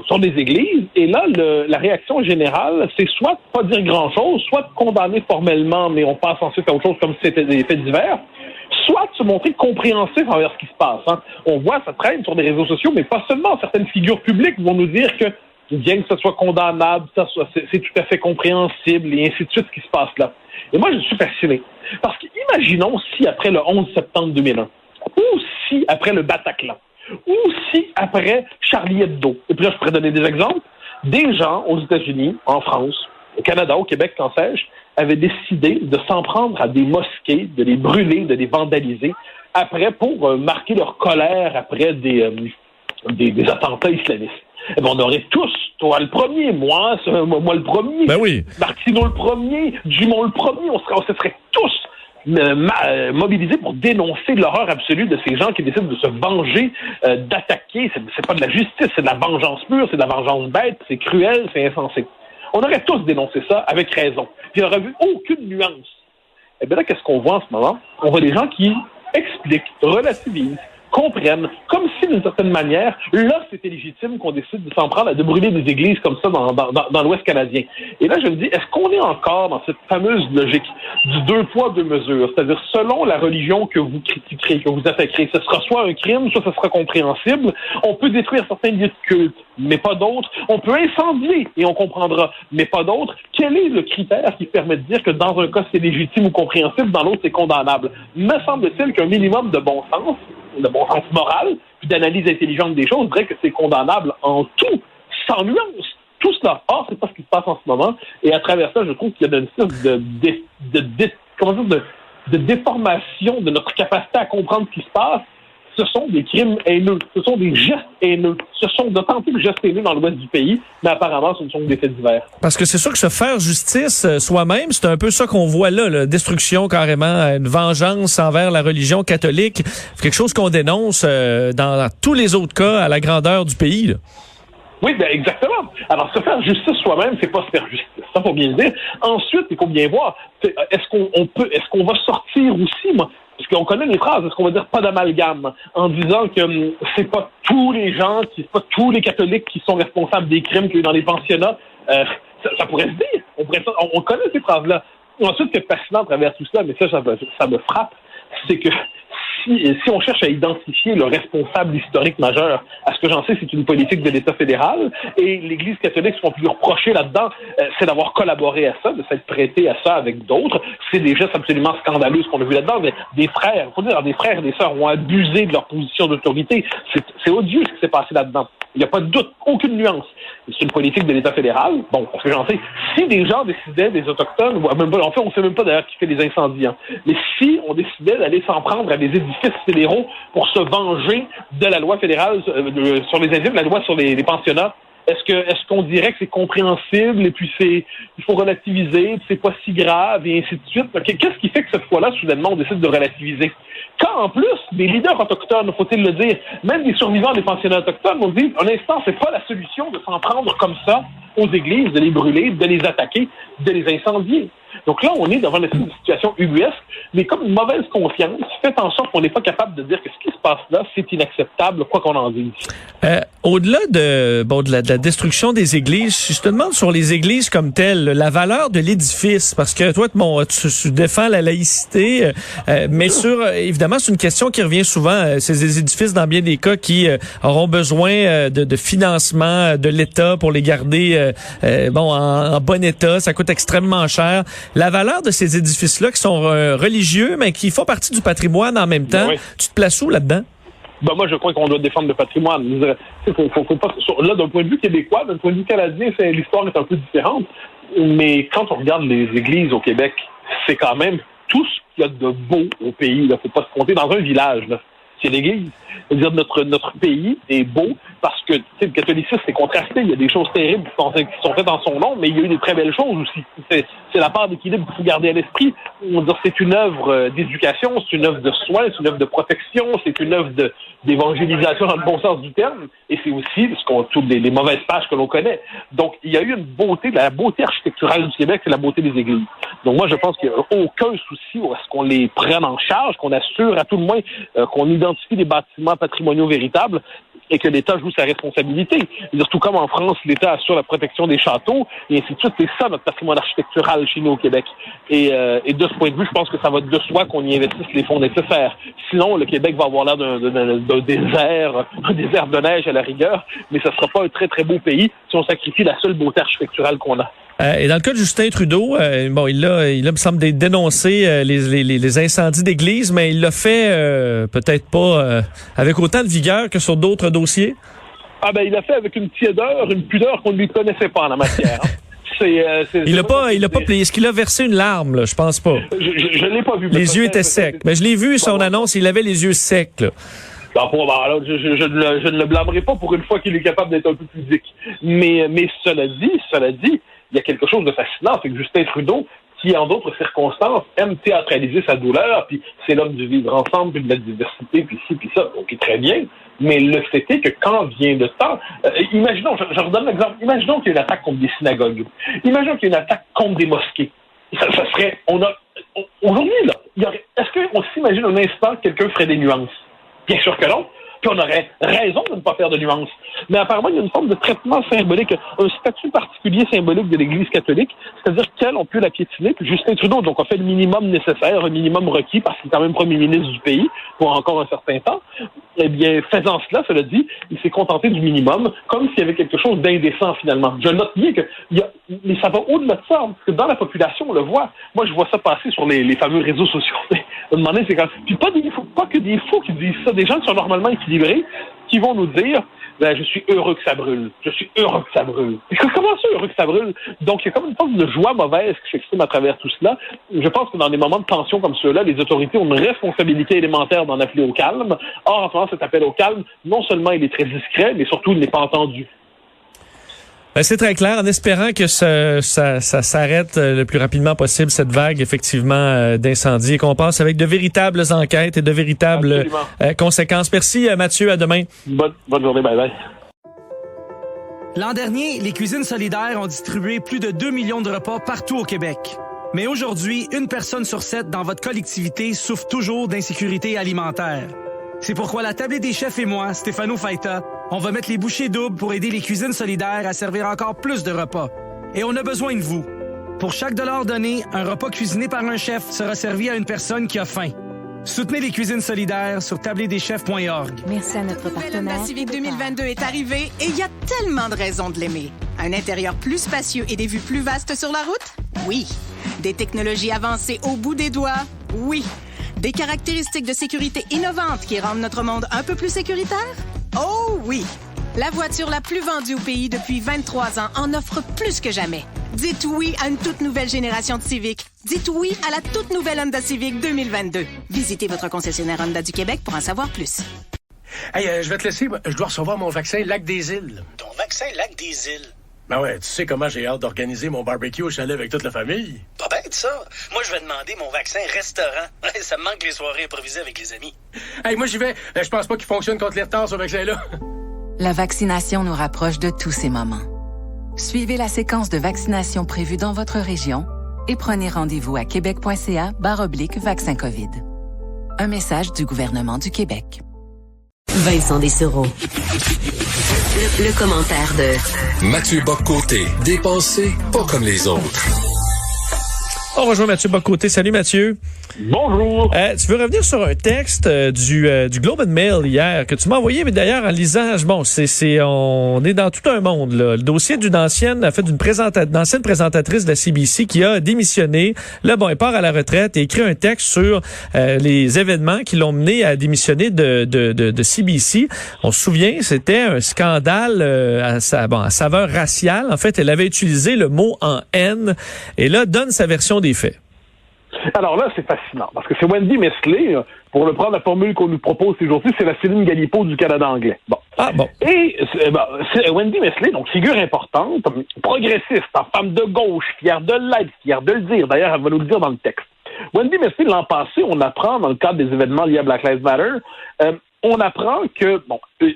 sur des églises, et là, la réaction générale, c'est soit de pas dire grand-chose, soit de condamner formellement, mais on passe ensuite à autre chose comme si c'était des faits divers, soit de se montrer compréhensif envers ce qui se passe. Hein. On voit, ça traîne sur des réseaux sociaux, mais pas seulement. Certaines figures publiques vont nous dire que, bien que ce soit condamnable, c'est tout à fait compréhensible, et ainsi de suite, ce qui se passe là. Et moi, je suis fasciné. Parce qu'imaginons si après le 11 septembre 2001, ou si après le Bataclan, ou si après Charlie Hebdo, et puis là, je pourrais donner des exemples, des gens aux États-Unis, en France, au Canada, au Québec, qu'en sais-je, avaient décidé de s'en prendre à des mosquées, de les brûler, de les vandaliser, après pour marquer leur colère après des attentats islamistes. Eh bien, on aurait tous, toi le premier, moi le premier, ben oui. Martineau le premier, Dumont le premier, on se serait tous mobilisés pour dénoncer l'horreur absolue de ces gens qui décident de se venger, d'attaquer. C'est pas de la justice, c'est de la vengeance pure, c'est de la vengeance bête, c'est cruel, c'est insensé. On aurait tous dénoncé ça avec raison. Puis il n'y aurait eu aucune nuance. Eh bien là, qu'est-ce qu'on voit en ce moment? On voit des gens qui expliquent, relativisent, comprennent, comme si d'une certaine manière, là, c'était légitime qu'on décide de s'en prendre, de brûler des églises comme ça dans l'Ouest canadien. Et là, je me dis, est-ce qu'on est encore dans cette fameuse logique du 2 poids, 2 mesures? C'est-à-dire, selon la religion que vous critiquerez, que vous attaquerez, ce sera soit un crime, soit ce sera compréhensible. On peut détruire certains lieux de culte, mais pas d'autres. On peut incendier, et on comprendra, mais pas d'autres. Quel est le critère qui permet de dire que dans un cas, c'est légitime ou compréhensible, dans l'autre, c'est condamnable? Me semble-t-il qu'un minimum de bon sens moral, puis d'analyse intelligente des choses, dirait que c'est condamnable en tout, sans nuance. Tout cela. Or, c'est pas ce qui se passe en ce moment. Et à travers ça, je trouve qu'il y a une sorte de déformation de notre capacité à comprendre ce qui se passe. Ce sont des crimes haineux. Ce sont des gestes haineux. Ce sont d'authentiques gestes haineux dans l'ouest du pays, mais apparemment, ce ne sont que des faits divers. Parce que c'est sûr que se faire justice soi-même, c'est un peu ça qu'on voit là, la destruction carrément, une vengeance envers la religion catholique. C'est quelque chose qu'on dénonce dans tous les autres cas à la grandeur du pays, là. Oui, ben exactement. Alors, se faire justice soi-même, c'est pas se faire justice. Ça, faut bien le dire. Ensuite, il faut bien voir, est-ce qu'on va sortir aussi, moi, parce qu'on connaît les phrases, est-ce qu'on va dire pas d'amalgame, en disant que c'est pas tous les gens, c'est pas tous les catholiques qui sont responsables des crimes qu'il y a eu dans les pensionnats. Ça pourrait se dire. On connaît ces phrases-là. Ensuite, ce qui est fascinant à travers tout ça, mais ça me frappe, c'est que si on cherche à identifier le responsable historique majeur, à ce que j'en sais, c'est une politique de l'État fédéral, et l'Église catholique, ce qu'on peut lui reprocher là-dedans, c'est d'avoir collaboré à ça, de s'être prêté à ça avec d'autres. C'est des gestes absolument scandaleux ce qu'on a vu là-dedans, mais des frères et des sœurs ont abusé de leur position d'autorité. C'est odieux ce qui s'est passé là-dedans. Il n'y a pas de doute, aucune nuance. C'est une politique de l'État fédéral. Bon, parce que j'en sais, si des gens décidaient, des Autochtones, en fait, on ne sait même pas d'ailleurs qui fait les incendies, hein, mais si on décidait d'aller s'en prendre à des édifices fédéraux pour se venger de la loi fédérale sur les Indiens, la loi sur les pensionnats, Est-ce qu'on dirait que c'est compréhensible et puis il faut relativiser, puis c'est pas si grave et ainsi de suite? Qu'est-ce qui fait que cette fois-là, soudainement, on décide de relativiser? Quand, en plus, des leaders autochtones, faut-il le dire, même des survivants des pensionnats autochtones, on dit, un instant, c'est pas la solution de s'en prendre comme ça aux églises, de les brûler, de les attaquer, de les incendier. Donc là, on est devant une situation ubuesque, mais comme une mauvaise confiance fait en sorte qu'on n'est pas capable de dire que ce qui se passe là, c'est inacceptable, quoi qu'on en dise. Au-delà de la destruction des églises, je te demande sur les églises comme telles, la valeur de l'édifice, parce que toi, tu défends la laïcité, mais évidemment, c'est une question qui revient souvent, ces édifices, dans bien des cas, qui auront besoin de financement de l'État pour les garder en bon état, ça coûte extrêmement cher. La valeur de ces édifices-là qui sont religieux, mais qui font partie du patrimoine en même temps, oui. Tu te places où là-dedans? Moi, je crois qu'on doit défendre le patrimoine. Faut pas, là, d'un point de vue québécois, d'un point de vue canadien, l'histoire est un peu différente. Mais quand on regarde les églises au Québec, c'est quand même tout ce qu'il y a de beau au pays. Il ne faut pas se compter dans un village. Là. C'est l'église. C'est-à-dire notre pays est beau parce que le catholicisme est contrasté. Il y a des choses terribles qui sont faites en son nom, mais il y a eu des très belles choses aussi. C'est la part d'équilibre qu'il faut garder à l'esprit. On va dire, c'est une œuvre d'éducation, c'est une œuvre de soins, c'est une œuvre de protection, c'est une œuvre d'évangélisation dans le bon sens du terme, et c'est aussi toutes les mauvaises pages que l'on connaît. Donc, il y a eu une beauté, la beauté architecturale du Québec, c'est la beauté des églises. Donc, moi, je pense qu'il n'y a aucun souci à ce qu'on les prenne en charge, qu'on assure à tout le moins qu'on identifie des bâtiments patrimoniaux véritables et que l'État joue sa responsabilité. Tout comme en France, l'État assure la protection des châteaux, et ainsi de suite. C'est ça, notre patrimoine architectural chez nous au Québec. Et de ce point de vue, je pense que ça va de soi qu'on y investisse les fonds nécessaires. Sinon, le Québec va avoir l'air d'un désert, un désert de neige à la rigueur, mais ça ne sera pas un très, très beau pays si on sacrifie la seule beauté architecturale qu'on a. Et dans le cas de Justin Trudeau, il a me semble dénoncé les incendies d'église, mais il l'a fait peut-être pas avec autant de vigueur que sur d'autres dossiers. Il l'a fait avec une tiédeur, une pudeur qu'on ne lui connaissait pas en la matière. Il a pas plié. Est-ce qu'il a versé une larme, là? Je pense pas. Je l'ai pas vu. Les yeux étaient secs. Mais je l'ai vu, son annonce, il avait les yeux secs, là. Je ne le blâmerai pas pour une fois qu'il est capable d'être un peu pudique. Mais cela dit, il y a quelque chose de fascinant, c'est que Justin Trudeau, qui en d'autres circonstances aime théâtraliser sa douleur, puis c'est l'homme du vivre ensemble, puis de la diversité, puis ci, puis ça, donc très bien. Mais le fait est que quand vient le temps, imaginons, je redonne l'exemple, imaginons qu'il y ait une attaque contre des synagogues, imaginons qu'il y ait une attaque contre des mosquées. Ça serait, aujourd'hui là, est-ce qu'on s'imagine un instant que quelqu'un ferait des nuances? Bien sûr que non. Puis on aurait raison de ne pas faire de nuances. Mais apparemment, il y a une forme de traitement symbolique, un statut particulier symbolique de l'Église catholique, c'est-à-dire qu'elle, on peut la piétiner, puis Justin Trudeau, donc, a fait le minimum nécessaire, un minimum requis, parce qu'il est quand même premier ministre du pays, pour encore un certain temps. Eh bien, faisant cela dit, il s'est contenté du minimum, comme s'il y avait quelque chose d'indécent, finalement. Je note bien mais ça va au-delà de ça, parce que dans la population, on le voit. Moi, je vois ça passer sur les fameux réseaux sociaux. Demander, c'est quand... Puis pas que des fous qui disent ça, des gens qui sont normalement équilibrés, qui vont nous dire je suis heureux que ça brûle. Je suis heureux que ça brûle. Comment ça, heureux que ça brûle? Donc, il y a comme une forme de joie mauvaise qui s'exprime à travers tout cela. Je pense que dans des moments de tension comme ceux-là, les autorités ont une responsabilité élémentaire d'en appeler au calme. Or, en ce moment, cet appel au calme, non seulement il est très discret, mais surtout, il n'est pas entendu. C'est très clair, en espérant que ça s'arrête le plus rapidement possible, cette vague, effectivement, d'incendie, et qu'on passe avec de véritables enquêtes et de véritables conséquences. Merci, Mathieu. À demain. Bonne journée. Bye bye. L'an dernier, les cuisines solidaires ont distribué plus de 2 millions de repas partout au Québec. Mais aujourd'hui, 1 personne sur 7 dans votre collectivité souffre toujours d'insécurité alimentaire. C'est pourquoi la Tablée des chefs et moi, Stéphano Faita, on va mettre les bouchées doubles pour aider les cuisines solidaires à servir encore plus de repas. Et on a besoin de vous. Pour chaque dollar donné, un repas cuisiné par un chef sera servi à une personne qui a faim. Soutenez les cuisines solidaires sur tabledeschefs.org. Merci à notre partenaire. Honda Civic 2022 est arrivé et il y a tellement de raisons de l'aimer. Un intérieur plus spacieux et des vues plus vastes sur la route? Oui. Des technologies avancées au bout des doigts? Oui. Des caractéristiques de sécurité innovantes qui rendent notre monde un peu plus sécuritaire? Oh oui! La voiture la plus vendue au pays depuis 23 ans en offre plus que jamais. Dites oui à une toute nouvelle génération de Civic. Dites oui à la toute nouvelle Honda Civic 2022. Visitez votre concessionnaire Honda du Québec pour en savoir plus. Hey, je vais te laisser. Je dois recevoir mon vaccin Lac des Îles. Ton vaccin? vaccin Lac des Îles. Ben ouais, tu sais comment j'ai hâte d'organiser mon barbecue au chalet avec toute la famille. Pas bête, ça. Moi, je vais demander mon vaccin restaurant. Ça me manque les soirées improvisées avec les amis. Hey, moi, j'y vais. Je pense pas qu'il fonctionne contre les retards, ce vaccin-là. La vaccination nous rapproche de tous ces moments. Suivez la séquence de vaccination prévue dans votre région et prenez rendez-vous à québec.ca/vaccin COVID. Un message du gouvernement du Québec. Vincent Dessureau. Le commentaire de Mathieu Bock-Côté, dépensé pas comme les autres. On rejoint Mathieu Bock-Côté. Salut Mathieu. Bonjour. Tu veux revenir sur un texte du Globe and Mail hier que tu m'as envoyé, mais d'ailleurs en lisant, bon, on est dans tout un monde là. Le dossier d'une ancienne présentatrice de la CBC qui a démissionné. Là, bon, elle part à la retraite et écrit un texte sur les événements qui l'ont mené à démissionner de CBC. On se souvient, c'était un scandale à saveur raciale. En fait, elle avait utilisé le mot en haine et là donne sa version des faits. Alors là, c'est fascinant, parce que c'est Wendy Mesley, pour reprendre la formule qu'on nous propose ces jours-ci, c'est la Céline Galipo du Canada anglais. Bon. Ah bon. Et c'est Wendy Mesley, donc figure importante, progressiste, femme de gauche, fière de l'être, fière de le dire. D'ailleurs, elle va nous le dire dans le texte. Wendy Mesley, l'an passé, on apprend, dans le cadre des événements liés à Black Lives Matter, on apprend que,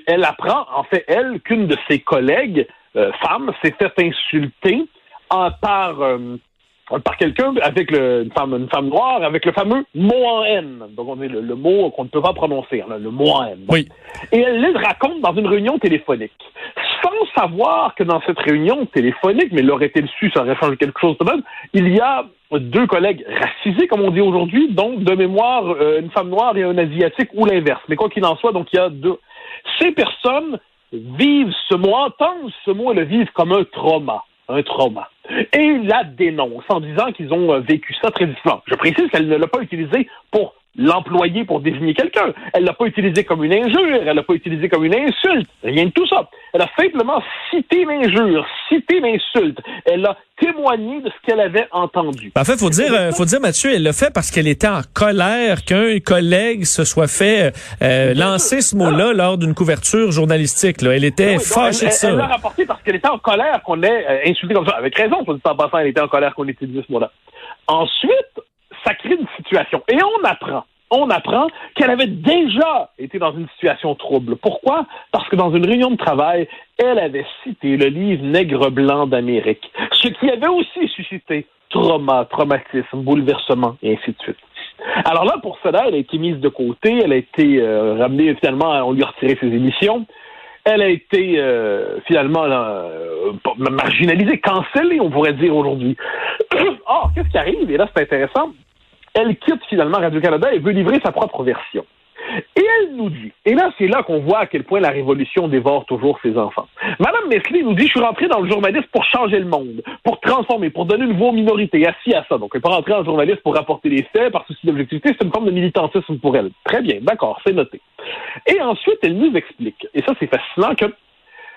elle apprend, en fait, qu'une de ses collègues, femmes, s'est fait insulter par quelqu'un avec une femme noire, avec le fameux mot en haine. Donc, on dit le mot qu'on ne peut pas prononcer, le mot en haine. Oui. Et elle le raconte dans une réunion téléphonique. Sans savoir que dans cette réunion téléphonique, mais l'aurait-elle su, ça aurait changé quelque chose de même, il y a deux collègues racisés, comme on dit aujourd'hui, donc de mémoire, une femme noire et un asiatique, ou l'inverse. Mais quoi qu'il en soit, donc il y a deux. Ces personnes vivent ce mot, entendent ce mot et le vivent comme un trauma. Et la dénonce en disant qu'ils ont vécu ça très différemment. Je précise qu'elle ne l'a pas utilisé pour l'employer pour désigner quelqu'un. Elle l'a pas utilisé comme une injure, elle l'a pas utilisé comme une insulte, rien de tout ça. Elle a simplement cité l'injure, cité l'insulte. Elle a témoigné de ce qu'elle avait entendu. En fait, faut dire Mathieu, elle l'a fait parce qu'elle était en colère qu'un collègue se soit fait lancer ce mot-là lors d'une couverture journalistique. Là. Elle était fâchée de ça. Elle l'a rapporté parce qu'elle était en colère qu'on ait insulté comme ça. Avec raison, faut dire en passant, elle était en colère qu'on ait utilisé ce mot-là. Ensuite, ça crée une situation. Et on apprend qu'elle avait déjà été dans une situation trouble. Pourquoi? Parce que dans une réunion de travail, elle avait cité le livre Nègre blanc d'Amérique, ce qui avait aussi suscité traumatisme, bouleversement, et ainsi de suite. Alors là, pour cela, elle a été mise de côté, elle a été ramenée, finalement, on lui a retiré ses émissions. Elle a été finalement marginalisée, cancellée, on pourrait dire aujourd'hui. Or, qu'est-ce qui arrive? Et là, c'est intéressant. Elle quitte finalement Radio-Canada et veut livrer sa propre version. Et elle nous dit, et là, c'est là qu'on voit à quel point la révolution dévore toujours ses enfants. Madame Mesley nous dit, je suis rentrée dans le journalisme pour changer le monde, pour transformer, pour donner une voix aux minorités, assis à ça. Donc, elle n'est pas rentrée en journaliste pour rapporter les faits, par souci d'objectivité, c'est une forme de militantisme pour elle. Très bien, d'accord, c'est noté. Et ensuite, elle nous explique, et ça, c'est fascinant, que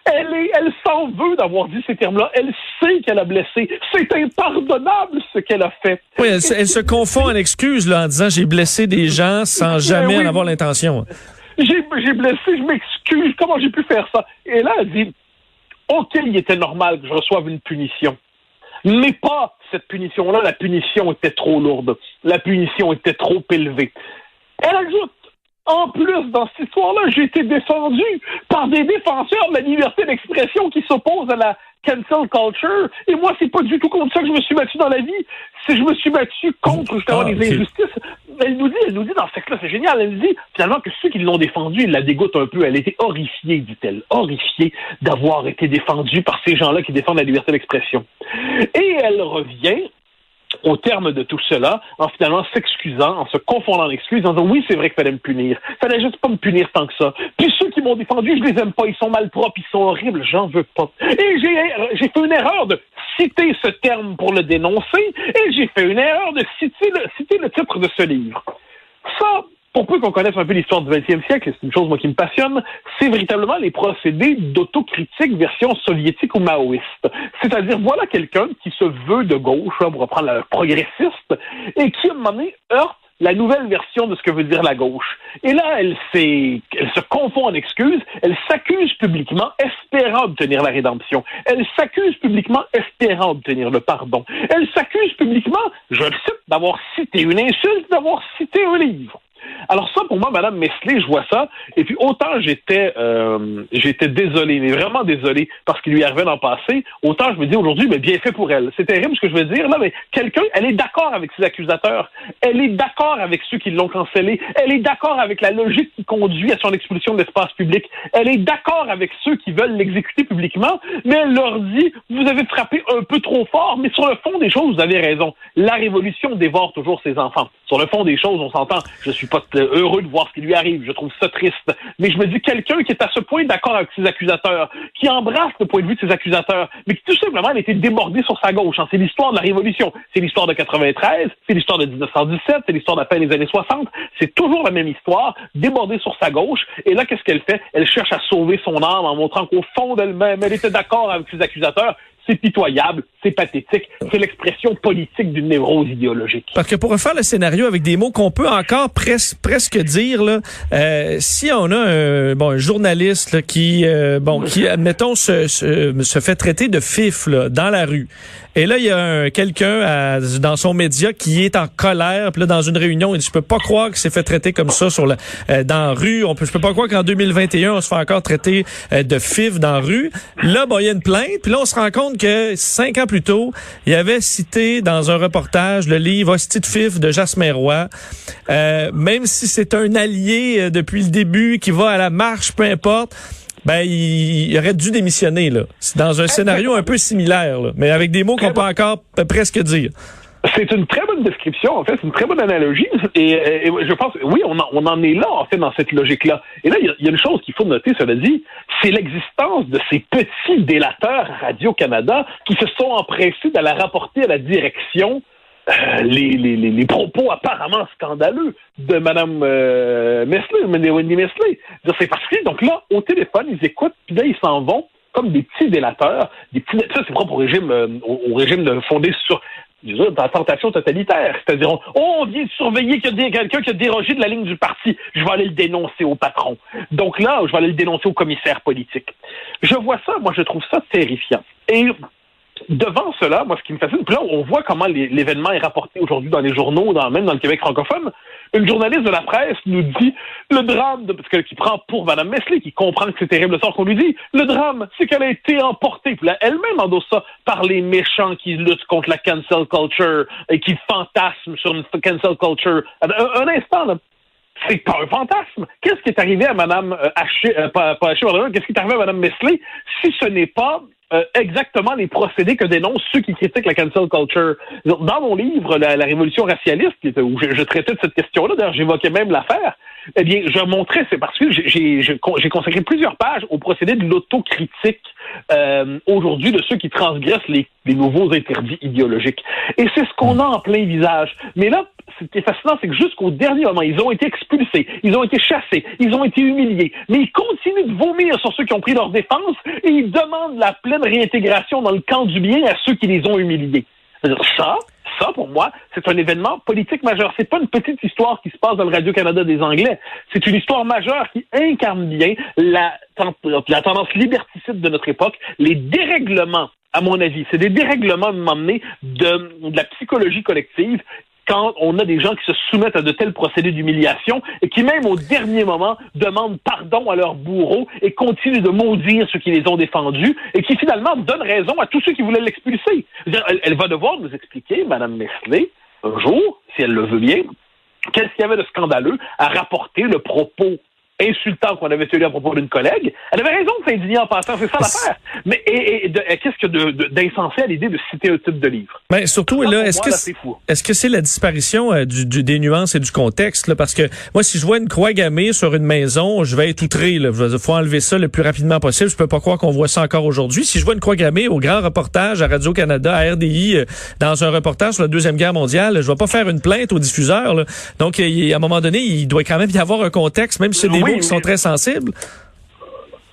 elle s'en veut d'avoir dit ces termes-là. Elle sait qu'elle a blessé. C'est impardonnable ce qu'elle a fait. Oui, elle se confond en excuses là, en disant j'ai blessé des gens sans jamais en avoir l'intention. J'ai blessé, je m'excuse. Comment j'ai pu faire ça? Et là, elle dit, OK, il était normal que je reçoive une punition. Mais pas cette punition-là. La punition était trop lourde. La punition était trop élevée. Elle ajoute, en plus, dans cette histoire-là, j'ai été défendu par des défenseurs de la liberté d'expression qui s'opposent à la cancel culture. Et moi, c'est pas du tout contre ça que je me suis battu dans la vie. Je me suis battu contre justement les injustices. Elle nous dit dans ce texte-là, c'est génial, elle nous dit finalement que ceux qui l'ont défendue, ils la dégoûtent un peu. Elle était horrifiée, dit-elle, horrifiée d'avoir été défendue par ces gens-là qui défendent la liberté d'expression. Et elle revient au terme de tout cela, en finalement s'excusant, en se confondant en excuses, en disant oui, c'est vrai qu'il fallait me punir. Fallait juste pas me punir tant que ça. Puis ceux qui m'ont défendu, je les aime pas, ils sont malpropres, ils sont horribles, j'en veux pas. Et j'ai fait une erreur de citer ce terme pour le dénoncer, et j'ai fait une erreur de citer le titre de ce livre. Ça, pour peu qu'on connaisse un peu l'histoire du 20e siècle, et c'est une chose, moi, qui me passionne, c'est véritablement les procédés d'autocritique version soviétique ou maoïste. C'est-à-dire, voilà quelqu'un qui se veut de gauche, on va prendre le progressiste, et qui, à un moment donné, heurte la nouvelle version de ce que veut dire la gauche. Et là, elle se confond en excuses, elle s'accuse publiquement, espérant obtenir la rédemption. Elle s'accuse publiquement, espérant obtenir le pardon. Elle s'accuse publiquement, je le cite, d'avoir cité une insulte, d'avoir cité un livre. Alors ça, pour moi, Mme Meslay, je vois ça, et puis autant j'étais désolé, mais vraiment désolé, parce qu'il lui arrivait d'en passer, autant je me dis aujourd'hui, mais bien fait pour elle. C'est terrible ce que je veux dire, là, mais quelqu'un, elle est d'accord avec ses accusateurs, elle est d'accord avec ceux qui l'ont cancellé, elle est d'accord avec la logique qui conduit à son expulsion de l'espace public, elle est d'accord avec ceux qui veulent l'exécuter publiquement, mais elle leur dit, vous avez frappé un peu trop fort, mais sur le fond des choses, vous avez raison. La révolution dévore toujours ses enfants. Sur le fond des choses, on s'entend, je suis pas heureux de voir ce qui lui arrive, je trouve ça triste. Mais je me dis, quelqu'un qui est à ce point d'accord avec ses accusateurs, qui embrasse le point de vue de ses accusateurs, mais qui tout simplement a été débordé sur sa gauche. C'est l'histoire de la Révolution, c'est l'histoire de 93, c'est l'histoire de 1917, c'est l'histoire de la fin des années 60, c'est toujours la même histoire, débordée sur sa gauche, et là, qu'est-ce qu'elle fait? Elle cherche à sauver son âme en montrant qu'au fond d'elle-même, elle était d'accord avec ses accusateurs. C'est pitoyable, c'est pathétique, c'est l'expression politique d'une névrose idéologique. Parce que pour refaire le scénario avec des mots qu'on peut encore presque dire, là, si on a un journaliste là, qui, admettons, se fait traiter de fif là, dans la rue, et là, il y a quelqu'un dans son média qui est en colère, puis là, dans une réunion, il dit, je peux pas croire qu'il s'est fait traiter comme ça dans la rue. Je peux pas croire qu'en 2021, on se fait encore traiter de fif dans la rue. Là, il y a une plainte, puis là, on se rend compte que 5 ans plus tôt, il avait cité dans un reportage le livre Hostie de fif de Jasmin Roy. Même si c'est un allié depuis le début qui va à la marche, peu importe, il aurait dû démissionner, là. C'est dans un scénario un peu similaire, là, mais avec des mots qu'on peut encore presque dire. C'est une très bonne description, en fait, c'est une très bonne analogie, et je pense, oui, on en est là, en fait, dans cette logique-là. Et là, il y a une chose qu'il faut noter, cela dit, c'est l'existence de ces petits délateurs à Radio-Canada qui se sont empressés d'aller rapporter à la direction les propos apparemment scandaleux de Mme Wendy Meslay. C'est parce que, donc là, au téléphone, ils écoutent, puis là, ils s'en vont comme des petits délateurs, ça, c'est propre au régime fondé sur la tentation totalitaire. C'est-à-dire, on vient de surveiller qu'il y a quelqu'un qui a dérogé de la ligne du parti. Je vais aller le dénoncer au patron. Donc là, je vais aller le dénoncer au commissaire politique. Je vois ça, moi, je trouve ça terrifiant. Et devant cela, moi, ce qui me fascine, puis là, on voit comment l'événement est rapporté aujourd'hui dans les journaux, même dans le Québec francophone. Une journaliste de la presse nous dit le drame, qui prend pour Mme Meslay, qui comprend que c'est terrible le sort qu'on lui dit, le drame, c'est qu'elle a été emportée, puis là, elle-même endosse ça, par les méchants qui luttent contre la cancel culture et qui fantasment sur une cancel culture. Un instant, là. C'est pas un fantasme. Qu'est-ce qui est arrivé à Mme qu'est-ce qui est arrivé à Mme Meslay si ce n'est pas exactement les procédés que dénoncent ceux qui critiquent la cancel culture. Dans mon livre, La Révolution racialiste, où je traitais de cette question-là, d'ailleurs j'évoquais même l'affaire, eh bien, je montrais, c'est parce que j'ai consacré plusieurs pages au procédé de l'autocritique aujourd'hui de ceux qui transgressent les nouveaux interdits idéologiques. Et c'est ce qu'on a en plein visage. Mais là, ce qui est fascinant, c'est que jusqu'au dernier moment, ils ont été expulsés, ils ont été chassés, ils ont été humiliés, mais ils continuent de vomir sur ceux qui ont pris leur défense et ils demandent la pleine réintégration dans le camp du bien à ceux qui les ont humiliés. Ça, pour moi, c'est un événement politique majeur. C'est pas une petite histoire qui se passe dans le Radio-Canada des Anglais. C'est une histoire majeure qui incarne bien la tendance liberticide de notre époque, les dérèglements, à mon avis. C'est des dérèglements, m'emmener de la psychologie collective quand on a des gens qui se soumettent à de tels procédés d'humiliation et qui, même au dernier moment, demandent pardon à leurs bourreaux et continuent de maudire ceux qui les ont défendus et qui, finalement, donnent raison à tous ceux qui voulaient l'expulser. Elle va devoir nous expliquer, Mme Meslay, un jour, si elle le veut bien, qu'est-ce qu'il y avait de scandaleux à rapporter le propos insultant qu'on avait tenu à propos d'une collègue. Elle avait raison de s'indigner en passant, c'est ça l'affaire. Mais qu'est-ce que d'insensé à l'idée de citer un titre de livre? Mais surtout, là, est-ce que c'est la disparition des nuances et du contexte? Là? Parce que moi, si je vois une croix gammée sur une maison, je vais être outré. Il faut enlever ça le plus rapidement possible. Je peux pas croire qu'on voit ça encore aujourd'hui. Si je vois une croix gammée au grand reportage à Radio-Canada, à RDI, dans un reportage sur la Deuxième Guerre mondiale, je vais pas faire une plainte au diffuseur. Là. Donc, à un moment donné, il doit quand même y avoir un contexte, même si c'est des mots qui sont très sensibles.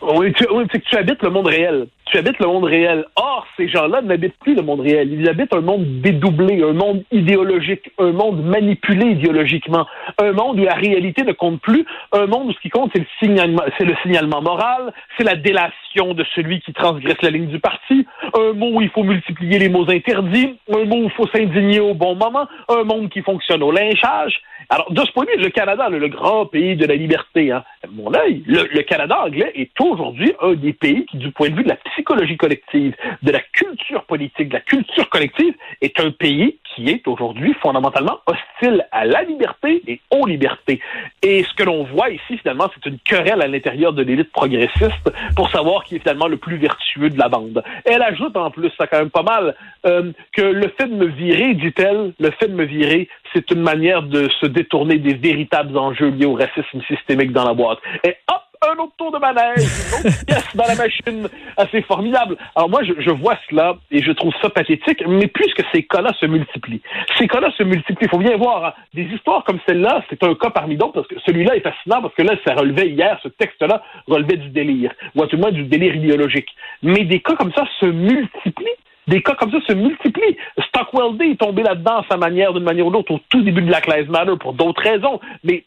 Oui, c'est que tu habites le monde réel. Tu habites le monde réel. Or, ces gens-là n'habitent plus le monde réel. Ils habitent un monde dédoublé, un monde idéologique, un monde manipulé idéologiquement, un monde où la réalité ne compte plus, un monde où ce qui compte, c'est le signalement moral, c'est la délation de celui qui transgresse la ligne du parti, un mot où il faut multiplier les mots interdits, un mot où il faut s'indigner au bon moment, un monde qui fonctionne au lynchage. Alors, de ce point de vue, le Canada, le grand pays de la liberté, à mon œil, le Canada anglais est aujourd'hui un des pays qui, du point de vue de la psychologie collective, de la culture politique, de la culture collective, est un pays qui est aujourd'hui fondamentalement hostile à la liberté et aux libertés. Et ce que l'on voit ici, finalement, c'est une querelle à l'intérieur de l'élite progressiste pour savoir qui est finalement le plus vertueux de la bande. Elle ajoute en plus, ça quand même pas mal, que le fait de me virer, dit-elle, le fait de me virer, c'est une manière de se détourner des véritables enjeux liés au racisme systémique dans la boîte. Et hop, un autre tour de manège, une autre pièce dans la machine, assez formidable. Alors moi, je vois cela et je trouve ça pathétique, mais puisque ces cas-là se multiplient, il faut bien voir, hein, des histoires comme celle-là, c'est un cas parmi d'autres, parce que celui-là est fascinant, parce que là, ça relevait hier, ce texte-là relevait du délire, ou à tout le moins du délire idéologique. Mais des cas comme ça se multiplient. Des cas comme ça se multiplient. Stockwell Day est tombé là-dedans à sa manière, d'une manière ou d'autre, au tout début de Black Lives Matter, pour d'autres raisons, mais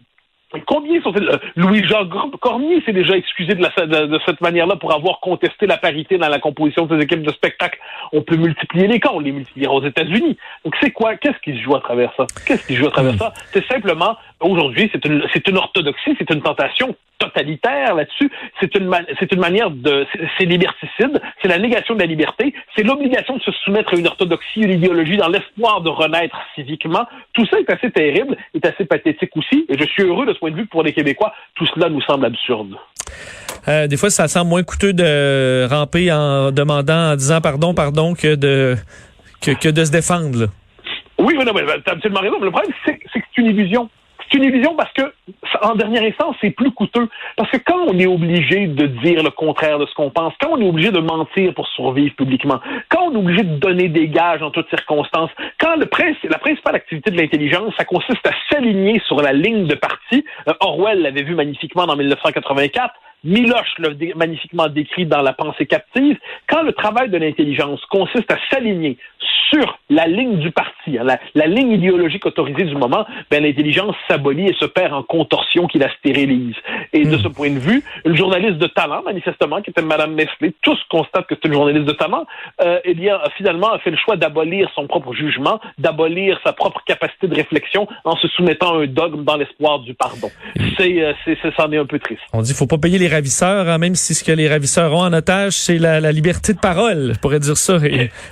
combien sont-ils? Louis-Jacques Cormier s'est déjà excusé de cette manière-là pour avoir contesté la parité dans la composition de ses équipes de spectacle. On peut multiplier les cas, on les multipliera aux États-Unis. Donc c'est quoi? Qu'est-ce qui se joue à travers ça? C'est simplement, aujourd'hui, c'est une orthodoxie, c'est une tentation totalitaire là-dessus. C'est une manière c'est liberticide, c'est la négation de la liberté, c'est l'obligation de se soumettre à une orthodoxie, une idéologie dans l'espoir de renaître civiquement. Tout ça est assez terrible, est assez pathétique aussi, et je suis heureux de ce point de vue que pour les Québécois, tout cela nous semble absurde. Des fois, ça semble moins coûteux de ramper en disant pardon que de se défendre, là. Oui, non, mais t'as absolument raison. Mais le problème, c'est que c'est une illusion. C'est une illusion parce que, en dernière instance, c'est plus coûteux. Parce que quand on est obligé de dire le contraire de ce qu'on pense, quand on est obligé de mentir pour survivre publiquement, quand on est obligé de donner des gages en toutes circonstances, quand la principale activité de l'intelligence, ça consiste à s'aligner sur la ligne de parti. Orwell l'avait vu magnifiquement dans 1984. Miloche l'a magnifiquement décrit dans La pensée captive. Quand le travail de l'intelligence consiste à s'aligner sur la ligne du parti, hein, la ligne idéologique autorisée du moment, ben l'intelligence s'abolit et se perd en contorsion qui la stérilise. Et de ce point de vue, une journaliste de talent, manifestement, qui était Madame Mesley, tous constatent que c'est une journaliste de talent, eh bien, finalement, a fait le choix d'abolir son propre jugement, d'abolir sa propre capacité de réflexion en se soumettant à un dogme dans l'espoir du pardon. C'en est un peu triste. On dit qu'il faut pas payer les ravisseurs, hein, même si ce que les ravisseurs ont en otage, c'est la liberté de parole. Je pourrais dire ça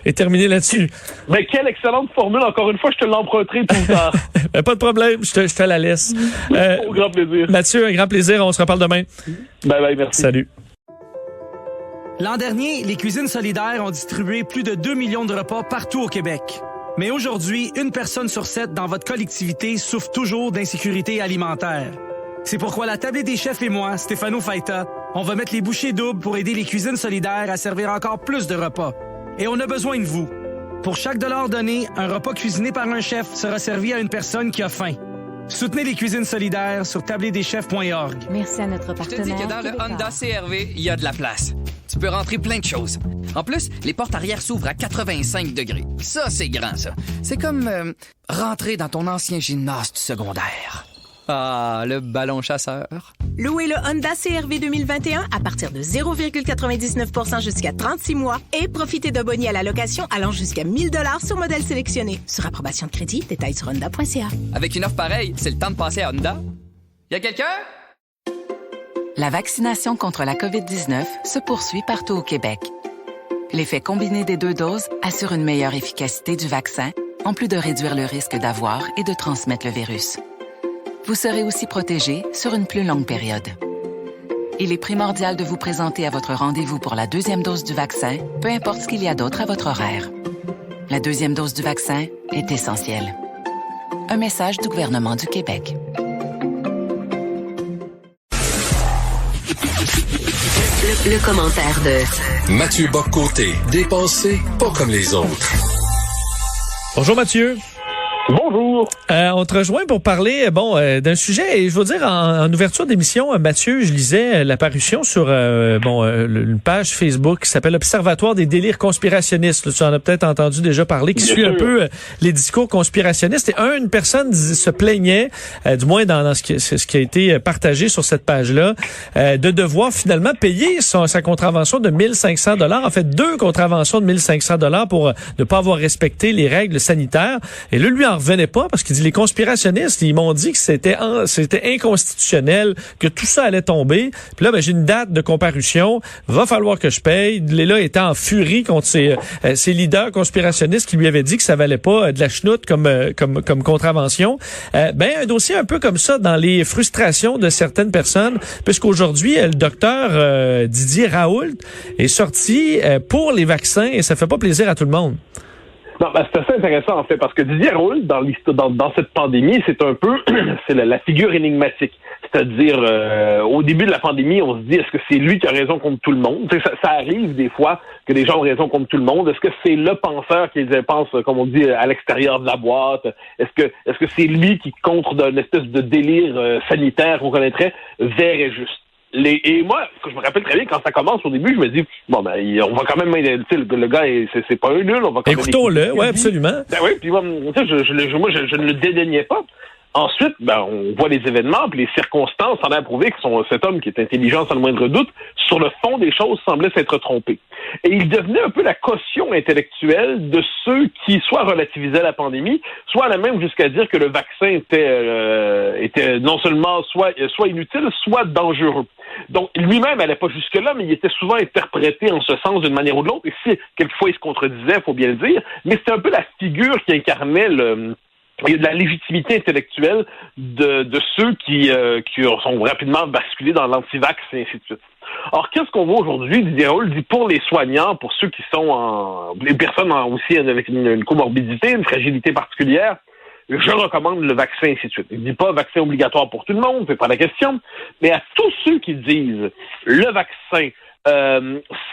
et terminer là-dessus. Mais quelle excellente formule, encore une fois, je te l'emprunterai tout le temps. Pas de problème, je te la laisse. Au grand plaisir. Mathieu, un grand plaisir, on se reparle demain. Bye, merci. Salut. L'an dernier, les cuisines solidaires ont distribué plus de 2 millions de repas partout au Québec. Mais aujourd'hui, 1 personne sur 7 dans votre collectivité souffre toujours d'insécurité alimentaire. C'est pourquoi la Tablée des chefs et moi, Stéphano Faita, on va mettre les bouchées doubles pour aider les cuisines solidaires à servir encore plus de repas. Et on a besoin de vous. Pour chaque dollar donné, un repas cuisiné par un chef sera servi à une personne qui a faim. Soutenez les cuisines solidaires sur tabledeschefs.org. Merci à notre partenaire. Je te dis que dans le Honda CR-V, il y a de la place. Tu peux rentrer plein de choses. En plus, les portes arrière s'ouvrent à 85 degrés. Ça, c'est grand, ça. C'est comme rentrer dans ton ancien gymnase du secondaire. Ah, le ballon chasseur. Louez le Honda CR-V 2021 à partir de 0,99% jusqu'à 36 mois et profitez d'un bonus à la location allant jusqu'à 1 000 $ sur modèle sélectionné. Sur approbation de crédit, détails sur honda.ca. Avec une offre pareille, c'est le temps de passer à Honda. Y a quelqu'un? La vaccination contre la COVID-19 se poursuit partout au Québec. L'effet combiné des 2 doses assure une meilleure efficacité du vaccin, en plus de réduire le risque d'avoir et de transmettre le virus. Vous serez aussi protégé sur une plus longue période. Il est primordial de vous présenter à votre rendez-vous pour la 2e dose du vaccin, peu importe ce qu'il y a d'autre à votre horaire. La 2e dose du vaccin est essentielle. Un message du gouvernement du Québec. Le commentaire de Mathieu Bock-Côté, dépensé pas comme les autres. Bonjour Mathieu. Bonjour. On te rejoint pour parler d'un sujet, et je veux dire, en ouverture d'émission, Mathieu, je lisais la parution sur une page Facebook qui s'appelle Observatoire des délires conspirationnistes. Là, tu en as peut-être entendu déjà parler, qui suit un peu les discours conspirationnistes. Et une personne se plaignait, du moins dans ce qui a été partagé sur cette page-là, de devoir finalement payer sa contravention de 1500 $. En fait, 2 contraventions de 1500 $ pour ne pas avoir respecté les règles sanitaires. Et là, lui en revenait pas, parce qu'il dit les conspirationnistes, ils m'ont dit que c'était inconstitutionnel, que tout ça allait tomber. Puis là, j'ai une date de comparution, va falloir que je paye. Léla était en furie contre ses leaders conspirationnistes qui lui avaient dit que ça valait pas de la chenoute comme contravention. Un dossier un peu comme ça dans les frustrations de certaines personnes, puisqu'aujourd'hui, le docteur Didier Raoult est sorti pour les vaccins, et ça fait pas plaisir à tout le monde. Non, c'est assez intéressant, en fait, parce que Didier Raoult, dans cette pandémie, c'est un peu c'est la figure énigmatique. C'est-à-dire, au début de la pandémie, on se dit, est-ce que c'est lui qui a raison contre tout le monde? Ça arrive des fois que des gens ont raison contre tout le monde. Est-ce que c'est le penseur qui pense, comme on dit, à l'extérieur de la boîte? Est-ce que c'est lui qui, contre d'une espèce de délire sanitaire qu'on connaîtrait, vert et juste? Et moi, je me rappelle très bien, quand ça commence au début, je me dis, on va quand même, le gars, c'est pas un nul, on va quand même... Écoutons-le, oui, absolument. Oui, puis moi, je ne le dédaignais pas. Ensuite, on voit les événements, puis les circonstances en a prouvé que cet homme, qui est intelligent sans le moindre doute, sur le fond des choses, semblait s'être trompé. Et il devenait un peu la caution intellectuelle de ceux qui soit relativisaient la pandémie, soit allaient même jusqu'à dire que le vaccin était non seulement soit inutile, soit dangereux. Donc, lui-même n'allait pas jusque-là, mais il était souvent interprété en ce sens d'une manière ou de l'autre. Et si, quelquefois, il se contredisait, faut bien le dire, mais c'était un peu la figure qui incarnait la légitimité intellectuelle de ceux qui sont rapidement basculés dans l'antivax et ainsi de suite. Or, qu'est-ce qu'on voit aujourd'hui? Didier Raoult dit pour les soignants, pour ceux qui sont les personnes aussi avec une comorbidité, une fragilité particulière, je recommande le vaccin, ainsi de suite. Il ne dit pas vaccin obligatoire pour tout le monde, c'est pas la question, mais à tous ceux qui disent le vaccin,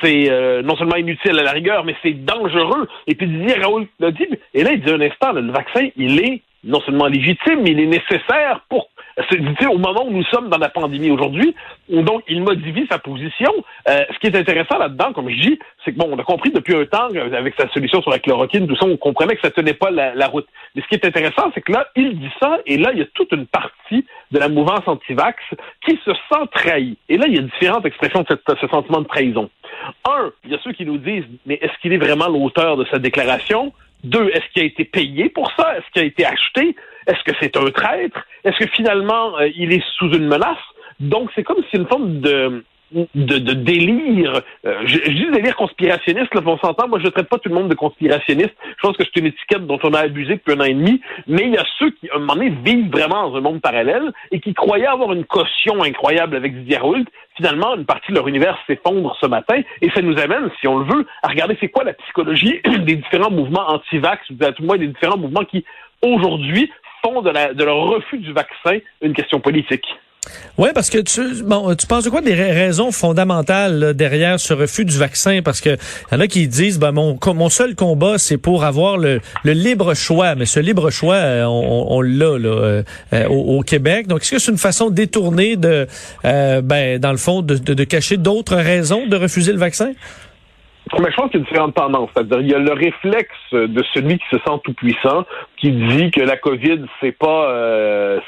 c'est non seulement inutile à la rigueur, mais c'est dangereux. Et puis Didier Raoult l'a dit, et là il dit un instant, le vaccin, il est non seulement légitime, mais il est nécessaire au moment où nous sommes dans la pandémie aujourd'hui. Donc, il modifie sa position. Ce qui est intéressant là-dedans, comme je dis, c'est que on a compris depuis un temps, avec sa solution sur la chloroquine, tout ça, on comprenait que ça tenait pas la route. Mais ce qui est intéressant, c'est que là, il dit ça, et là, il y a toute une partie de la mouvance anti-vax qui se sent trahie. Et là, il y a différentes expressions de ce sentiment de trahison. Il y a ceux qui nous disent, mais est-ce qu'il est vraiment l'auteur de cette déclaration? 2, est-ce qu'il a été payé pour ça? Est-ce qu'il a été acheté? Est-ce que c'est un traître? Est-ce que finalement, il est sous une menace? Donc, c'est comme si une forme de délire, je dis délire conspirationniste, là, on s'entend, moi je traite pas tout le monde de conspirationniste, je pense que c'est une étiquette dont on a abusé depuis 1 an et demi, mais il y a ceux qui, à un moment donné, vivent vraiment dans un monde parallèle et qui croyaient avoir une caution incroyable avec Didier Raoult. Finalement, une partie de leur univers s'effondre ce matin, et ça nous amène, si on le veut, à regarder c'est quoi la psychologie des différents mouvements anti-vax, ou à tout le moins des différents mouvements qui, aujourd'hui, font de leur refus du vaccin une question politique. Oui, parce que tu penses de quoi des raisons fondamentales là, derrière ce refus du vaccin? Parce que y en a qui disent mon seul combat, c'est pour avoir le libre choix. Mais ce libre choix, on l'a là, au Québec. Donc, est-ce que c'est une façon détournée dans le fond, de cacher d'autres raisons de refuser le vaccin? Mais je pense qu'il y a différentes tendances. C'est-à-dire, il y a le réflexe de celui qui se sent tout puissant, qui dit que la COVID, c'est pas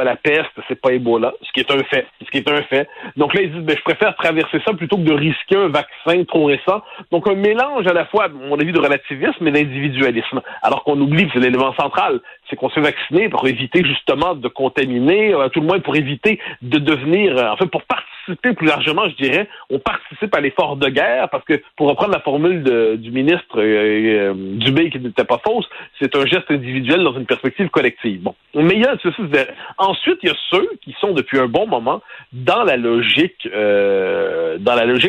la peste, c'est pas Ebola, ce qui est un fait. Donc là, ils disent, je préfère traverser ça plutôt que de risquer un vaccin trop récent. Donc un mélange à la fois, à mon avis, de relativisme et d'individualisme. Alors qu'on oublie que c'est l'élément central, c'est qu'on se fait vacciner pour éviter justement de contaminer, à tout le moins pour éviter de devenir, pour participer plus largement, je dirais, on participe à l'effort de guerre, parce que, pour reprendre la formule du ministre Dubé, qui n'était pas fausse, c'est un geste individuel dans une perspective collective. Bon. Mais il y a ensuite, il y a ceux qui sont depuis un bon moment dans la logique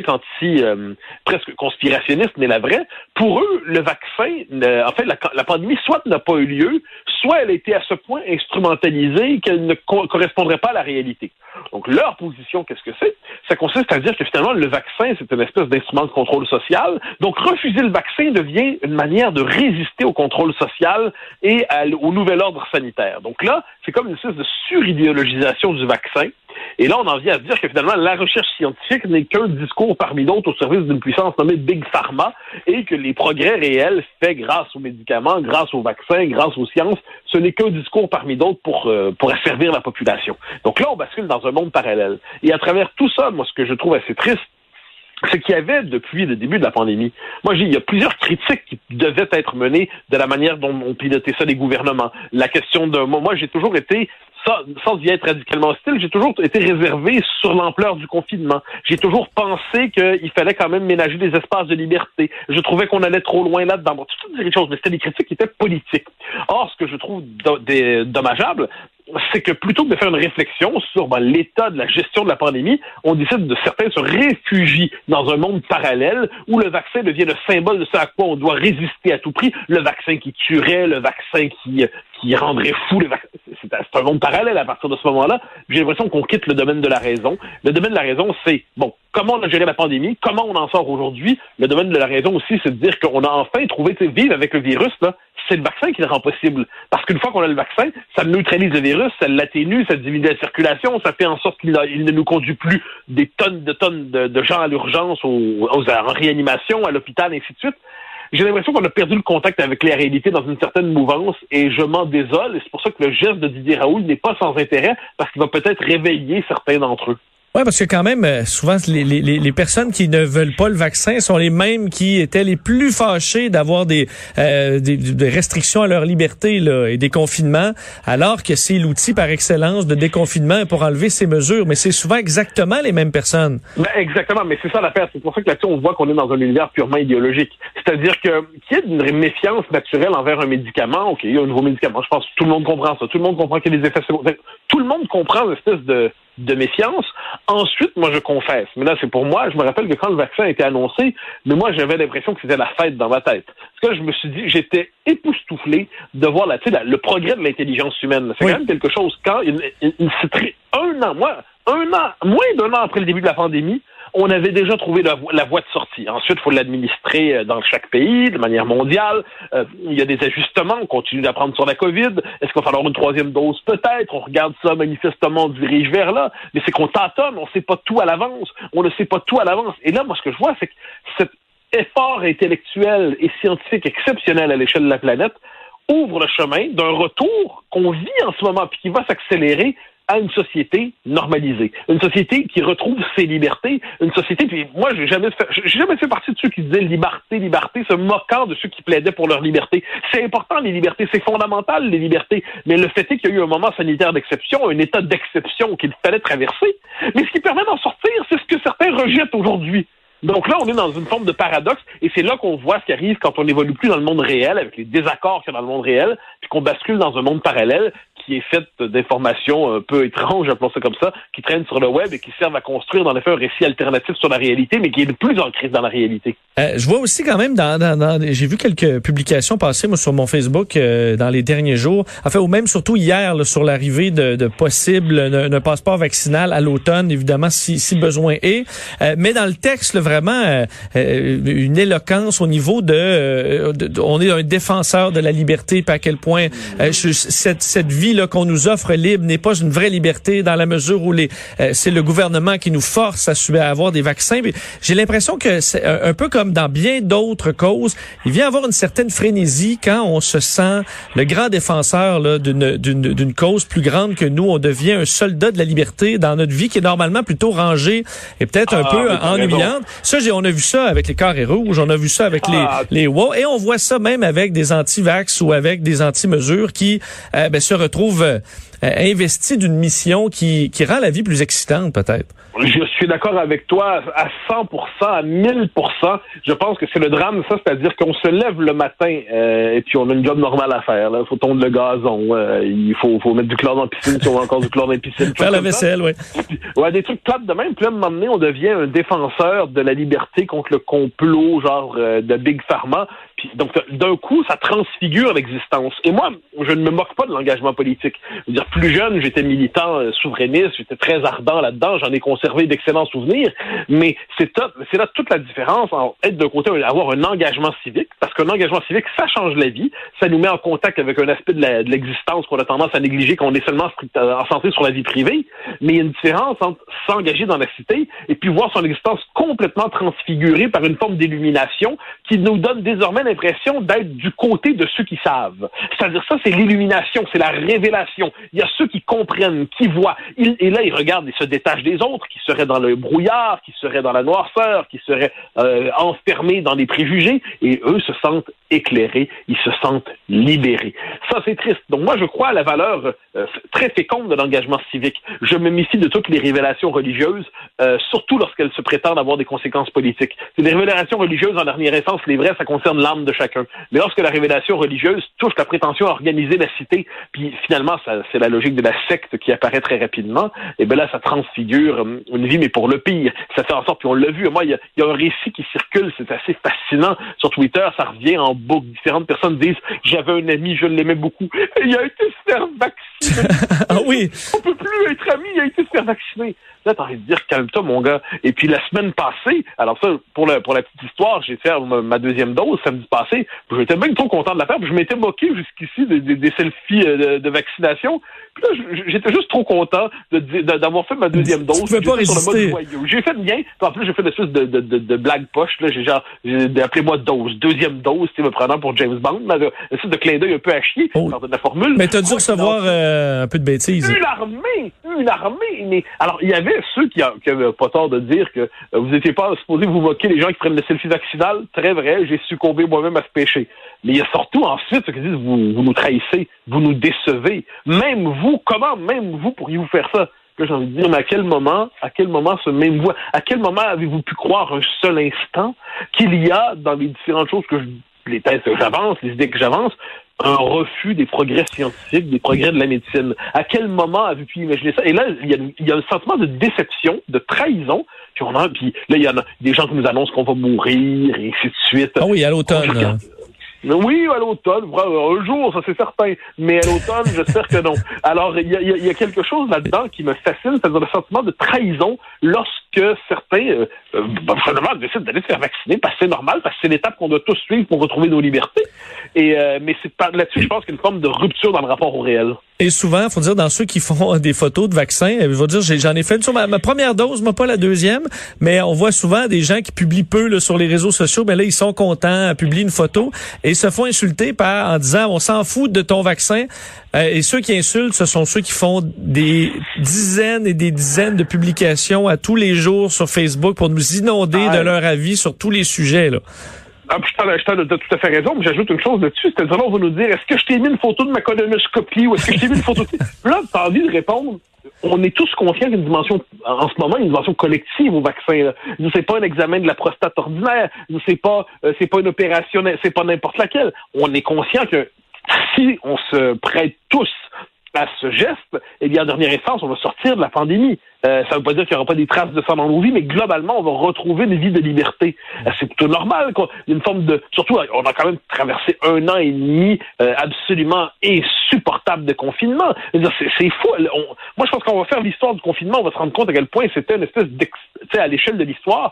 anti presque conspirationniste, mais la vraie, pour eux, le vaccin, en fait, la pandémie, soit n'a pas eu lieu, soit elle a été à ce point instrumentalisée qu'elle ne correspondrait pas à la réalité. Donc, leur position, qu'est-ce que c'est? Ça consiste à dire que finalement, le vaccin, c'est une espèce d'instrument de contrôle social. Donc, refuser le vaccin devient une manière de résister au contrôle social et au nouvel ordre sanitaire. Donc là, c'est comme une espèce de suridéologisation du vaccin. Et là, on en vient à se dire que finalement, la recherche scientifique n'est qu'un discours parmi d'autres au service d'une puissance nommée Big Pharma et que les progrès réels faits grâce aux médicaments, grâce aux vaccins, grâce aux sciences, ce n'est qu'un discours parmi d'autres pour asservir la population. Donc là, on bascule dans un monde parallèle. Et à travers tout ça, moi, ce que je trouve assez triste, c'est qu'il y avait, depuis le début de la pandémie, il y a plusieurs critiques qui devaient être menées de la manière dont on pilotait ça les gouvernements. La question de... Moi, j'ai toujours été... sans y être radicalement hostile, j'ai toujours été réservé sur l'ampleur du confinement. J'ai toujours pensé qu'il fallait quand même ménager des espaces de liberté. Je trouvais qu'on allait trop loin là-dedans. Bon, toutes ces choses, mais c'était des critiques qui étaient politiques. Or, ce que je trouve dommageable, c'est que plutôt que de faire une réflexion sur l'état de la gestion de la pandémie, on décide de certains se réfugient dans un monde parallèle où le vaccin devient le symbole de ce à quoi on doit résister à tout prix. Le vaccin qui tuerait, le vaccin qui rendrait fou. C'est un monde parallèle à partir de ce moment-là. J'ai l'impression qu'on quitte le domaine de la raison. Le domaine de la raison, c'est, comment on a géré la pandémie, comment on en sort aujourd'hui. Le domaine de la raison aussi, c'est de dire qu'on a enfin trouvé, vivre avec le virus, là, c'est le vaccin qui le rend possible. Parce qu'une fois qu'on a le vaccin, ça neutralise le virus, ça l'atténue, ça diminue la circulation, ça fait en sorte qu'il ne nous conduit plus des tonnes de gens à l'urgence, en réanimation, à l'hôpital, et ainsi de suite. J'ai l'impression qu'on a perdu le contact avec la réalité dans une certaine mouvance et je m'en désole. Et c'est pour ça que le geste de Didier Raoult n'est pas sans intérêt parce qu'il va peut-être réveiller certains d'entre eux. Oui, parce que quand même, souvent, les personnes qui ne veulent pas le vaccin sont les mêmes qui étaient les plus fâchées d'avoir des restrictions à leur liberté là, et des confinements, alors que c'est l'outil par excellence de déconfinement pour enlever ces mesures. Mais c'est souvent exactement les mêmes personnes. Exactement, mais c'est ça l'affaire. C'est pour ça que là-dessus, on voit qu'on est dans un univers purement idéologique. C'est-à-dire qu'il y a une méfiance naturelle envers un médicament. OK, il y a un nouveau médicament. Je pense que tout le monde comprend ça. Tout le monde comprend qu'il y a des effets secondaires. Tout le monde comprend l'espèce de méfiance. Ensuite, moi, je confesse. Mais là, c'est pour moi. Je me rappelle que quand le vaccin a été annoncé, mais moi, j'avais l'impression que c'était la fête dans ma tête. Parce que je me suis dit, j'étais époustouflé de voir le progrès de l'intelligence humaine. C'est quand même quelque chose. Quand moins d'un an après le début de la pandémie, on avait déjà trouvé la voie de sortie. Ensuite, il faut l'administrer dans chaque pays, de manière mondiale. Il y a des ajustements. On continue d'apprendre sur la COVID. Est-ce qu'il va falloir une troisième dose? Peut-être. On regarde ça, manifestement, on se dirige vers là. Mais c'est qu'on tâtonne. On ne sait pas tout à l'avance. On ne sait pas tout à l'avance. Et là, moi, ce que je vois, c'est que cet effort intellectuel et scientifique exceptionnel à l'échelle de la planète ouvre le chemin d'un retour qu'on vit en ce moment puis qui va s'accélérer à une société normalisée, une société qui retrouve ses libertés, une société, puis moi, j'ai jamais fait partie de ceux qui disaient liberté, se moquant de ceux qui plaidaient pour leur liberté. C'est important, les libertés, c'est fondamental, les libertés, mais le fait est qu'il y a eu un moment sanitaire d'exception, un état d'exception qu'il fallait traverser, mais ce qui permet d'en sortir, c'est ce que certains rejettent aujourd'hui. Donc là, on est dans une forme de paradoxe, et c'est là qu'on voit ce qui arrive quand on n'évolue plus dans le monde réel, avec les désaccords qu'il y a dans le monde réel, puis qu'on bascule dans un monde parallèle qui est fait d'informations un peu étranges, appelons ça comme ça, qui traînent sur le web et qui servent à construire, dans les faits, un récit alternatif sur la réalité, mais qui est de plus ancré dans la réalité. Je vois aussi quand même, j'ai vu quelques publications passer moi, sur mon Facebook dans les derniers jours, enfin, ou même surtout hier, là, sur l'arrivée de possible d'un passeport vaccinal à l'automne, évidemment, si besoin est. Mais dans le texte, là, vraiment, une éloquence au niveau on est un défenseur de la liberté, puis à quel point cette vie là qu'on nous offre libre n'est pas une vraie liberté dans la mesure où c'est le gouvernement qui nous force à avoir des vaccins. Mais j'ai l'impression que c'est un peu comme dans bien d'autres causes, il vient avoir une certaine frénésie quand on se sent le grand défenseur là, d'une cause plus grande que nous. On devient un soldat de la liberté dans notre vie qui est normalement plutôt rangée et peut-être un peu ennuyante. Ça, on a vu ça avec les carrés rouges, on a vu ça avec les WOW, et on voit ça même avec des anti-vax ou avec des anti-mesures qui se retrouvent trouve investi d'une mission qui rend la vie plus excitante, peut-être. Je suis d'accord avec toi à 100%, à 1000%. Je pense que c'est le drame, ça, c'est-à-dire qu'on se lève le matin et puis on a une job normale à faire. Il faut tondre le gazon, il faut mettre du chlore dans la piscine si on a encore du chlore dans la piscine. Faire la vaisselle, oui. Ouais, des trucs plates de même. Puis là, à un moment donné, on devient un défenseur de la liberté contre le complot, genre de Big Pharma. Puis donc, d'un coup, ça transfigure l'existence. Et moi, je ne me moque pas de l'engagement politique. Je veux dire, plus jeune, j'étais militant souverainiste, j'étais très ardent là-dedans, j'en ai conservé d'excellents souvenirs, mais c'est là toute la différence entre être d'un côté, avoir un engagement civique, parce qu'un engagement civique, ça change la vie, ça nous met en contact avec un aspect de l'existence qu'on a tendance à négliger quand on est seulement centré sur la vie privée, mais il y a une différence entre s'engager dans la cité et puis voir son existence complètement transfigurée par une forme d'illumination qui nous donne désormais l'impression d'être du côté de ceux qui savent. C'est-à-dire ça, c'est l'illumination, c'est la révélation. Il y a ceux qui comprennent, qui voient. Et là, ils regardent, ils se détachent des autres, qui seraient dans le brouillard, qui seraient dans la noirceur, qui seraient enfermés dans des préjugés, et eux se sentent éclairés, ils se sentent libérés. Ça, c'est triste. Donc moi, je crois à la valeur très féconde de l'engagement civique. Je me méfie de toutes les révélations religieuses, surtout lorsqu'elles se prétendent avoir des conséquences politiques. C'est des révélations religieuses, en dernière instance, les vraies, ça concerne l'âme de chacun. Mais lorsque la révélation religieuse touche la prétention à organiser la cité, puis finalement, c'est la logique de la secte qui apparaît très rapidement, et bien là, ça transfigure une vie, mais pour le pire. Ça fait en sorte, puis on l'a vu, moi, il y a un récit qui circule, c'est assez fascinant. Sur Twitter, ça revient en boucle. Différentes personnes disent « J'avais un ami, je l'aimais beaucoup. Il a été se faire vacciner. » Ah oui? On peut plus être amis, il a été se faire vacciner. Là, t'as envie de dire, calme-toi, mon gars. Et puis, la semaine passée, alors ça, pour la petite histoire, j'ai fait ma deuxième dose samedi passé. J'étais même trop content de la faire. Puis je m'étais moqué jusqu'ici des selfies de vaccination. Puis là, j'étais juste trop content d'avoir fait ma deuxième dose. Tu pouvais pas résister. J'ai fait bien. Puis en plus, j'ai fait une espèce de blague poche. Là, j'ai appelé-moi dose. Deuxième dose, me prenant pour James Bond. Une espèce de clin d'œil un peu à chier de la formule. Mais t'as dû recevoir un peu de bêtises. Une armée. Mais alors, il y avait ceux qui avaient pas tort de dire que vous n'étiez pas supposé vous moquer les gens qui prennent le selfie vaccinal. Très vrai, j'ai succombé moi-même à ce péché. Mais il y a surtout ensuite ceux qui disent vous nous trahissez, vous nous décevez. Même vous pourriez-vous faire ça? Là, j'ai envie de dire, mais à quel moment ce même vous, à quel moment avez-vous pu croire un seul instant qu'il y a dans les différentes choses les thèses que j'avance, les idées que j'avance, un refus des progrès scientifiques, des progrès de la médecine. À quel moment avez-vous pu imaginer ça? Et là, il y a un sentiment de déception, de trahison. Puis là, il y en a des gens qui nous annoncent qu'on va mourir, et ainsi de suite. Ah oui, à l'automne. Oui, à l'automne. Un jour, ça c'est certain. Mais à l'automne, j'espère que non. Alors, il y a quelque chose là-dedans qui me fascine, c'est-à-dire le sentiment de trahison lorsque certains, finalement, décident d'aller se faire vacciner, parce que c'est normal, parce que c'est l'étape qu'on doit tous suivre pour retrouver nos libertés. Mais là-dessus, je pense qu'il y a une forme de rupture dans le rapport au réel. Et souvent, faut dire, dans ceux qui font des photos de vaccins, je vais dire, j'en ai fait une sur ma première dose, moi pas la deuxième, mais on voit souvent des gens qui publient peu là, sur les réseaux sociaux, ben là, ils sont contents, publient une photo et se font insulter en disant, on s'en fout de ton vaccin. Et ceux qui insultent, ce sont ceux qui font des dizaines et des dizaines de publications à tous les jours sur Facebook pour nous inonder de leur avis sur tous les sujets, là. Ah, puis t'as tout à fait raison, mais j'ajoute une chose là-dessus, c'est-à-dire on va nous dire, est-ce que je t'ai mis une photo de ma colonoscopie ou est-ce que je t'ai mis une photo de... Là, t'as envie de répondre, on est tous conscients qu'il y a une dimension, en ce moment, une dimension collective au vaccin. Là. C'est pas un examen de la prostate ordinaire, c'est pas une opération, c'est pas n'importe laquelle. On est conscient que si on se prête tous à ce geste, eh bien, en dernière instance, on va sortir de la pandémie. Ça veut pas dire qu'il n'y aura pas des traces de ça dans nos vies, mais globalement, on va retrouver une vie de liberté. C'est plutôt normal, quoi. Une forme de... Surtout, on a quand même traversé 1 an et demi absolument insupportable de confinement. C'est fou. Moi, je pense qu'on va faire l'histoire du confinement, on va se rendre compte à quel point c'était une espèce à l'échelle de l'histoire,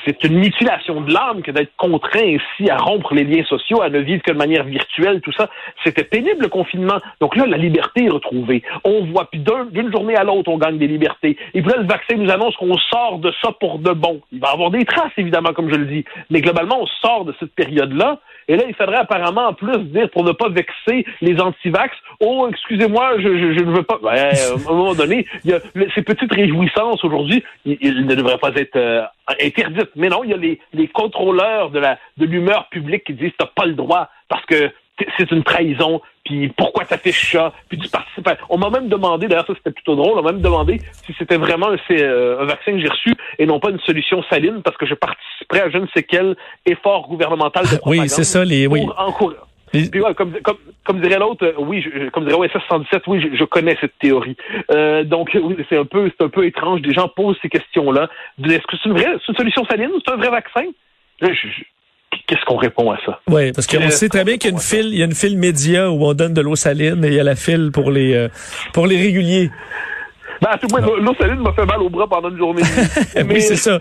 c'est une mutilation de l'âme que d'être contraint ainsi à rompre les liens sociaux, à ne vivre que de manière virtuelle, tout ça. C'était pénible, le confinement. Donc là, la liberté est retrouvée. On voit, puis d'une journée à l'autre, on gagne des libertés. Et puis là, le vaccin nous annonce qu'on sort de ça pour de bon. Il va y avoir des traces, évidemment, comme je le dis. Mais globalement, on sort de cette période-là. Et là, il faudrait apparemment en plus dire, pour ne pas vexer les anti-vax, oh, excusez-moi, je ne veux pas... à un moment donné, il y a ces petites réjouissances aujourd'hui, ils ne devraient pas être interdites. Mais non, il y a les contrôleurs de l'humeur publique qui disent, t'as pas le droit, parce que c'est une trahison, puis pourquoi t'affiches ça, puis tu participes On m'a même demandé, d'ailleurs ça c'était plutôt drôle, on m'a même demandé si c'était vraiment un vaccin que j'ai reçu et non pas une solution saline, parce que je participerais à je ne sais quel effort gouvernemental de propagande. Oui, c'est ça, Puis ouais, comme dirait l'autre, comme dirait OSS 117, oui, je connais cette théorie. Donc oui, c'est un peu étrange. Des gens posent ces questions-là. Est-ce que c'est une solution saline ou c'est un vrai vaccin? Qu'est-ce qu'on répond à ça? Oui, parce qu'on sait très bien qu'il y a une file média où on donne de l'eau saline et il y a la file pour les réguliers. L'eau saline m'a fait mal au bras pendant une journée. Oui, c'est ça.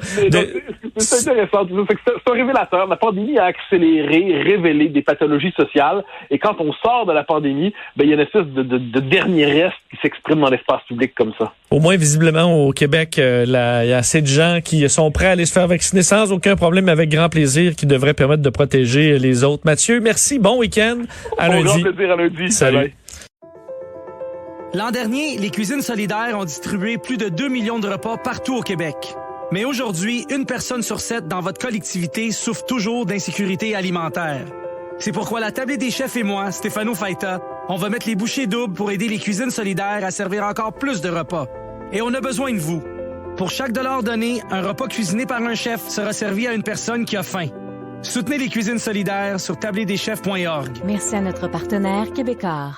C'est intéressant. C'est un révélateur. La pandémie a révélé des pathologies sociales. Et quand on sort de la pandémie, il y a une espèce de dernier reste qui s'exprime dans l'espace public comme ça. Au moins, visiblement, au Québec, il y a assez de gens qui sont prêts à aller se faire vacciner sans aucun problème, avec grand plaisir, qui devrait permettre de protéger les autres. Mathieu, merci. Bon week-end. À lundi. Grand plaisir à lundi. Salut. Bye. L'an dernier, les cuisines solidaires ont distribué plus de 2 millions de repas partout au Québec. Mais aujourd'hui, une personne sur 7 dans votre collectivité souffre toujours d'insécurité alimentaire. C'est pourquoi la Tablée des chefs et moi, Stéphano Faita, on va mettre les bouchées doubles pour aider les cuisines solidaires à servir encore plus de repas. Et on a besoin de vous. Pour chaque dollar donné, un repas cuisiné par un chef sera servi à une personne qui a faim. Soutenez les cuisines solidaires sur tabledeschefs.org. Merci à notre partenaire Québécois.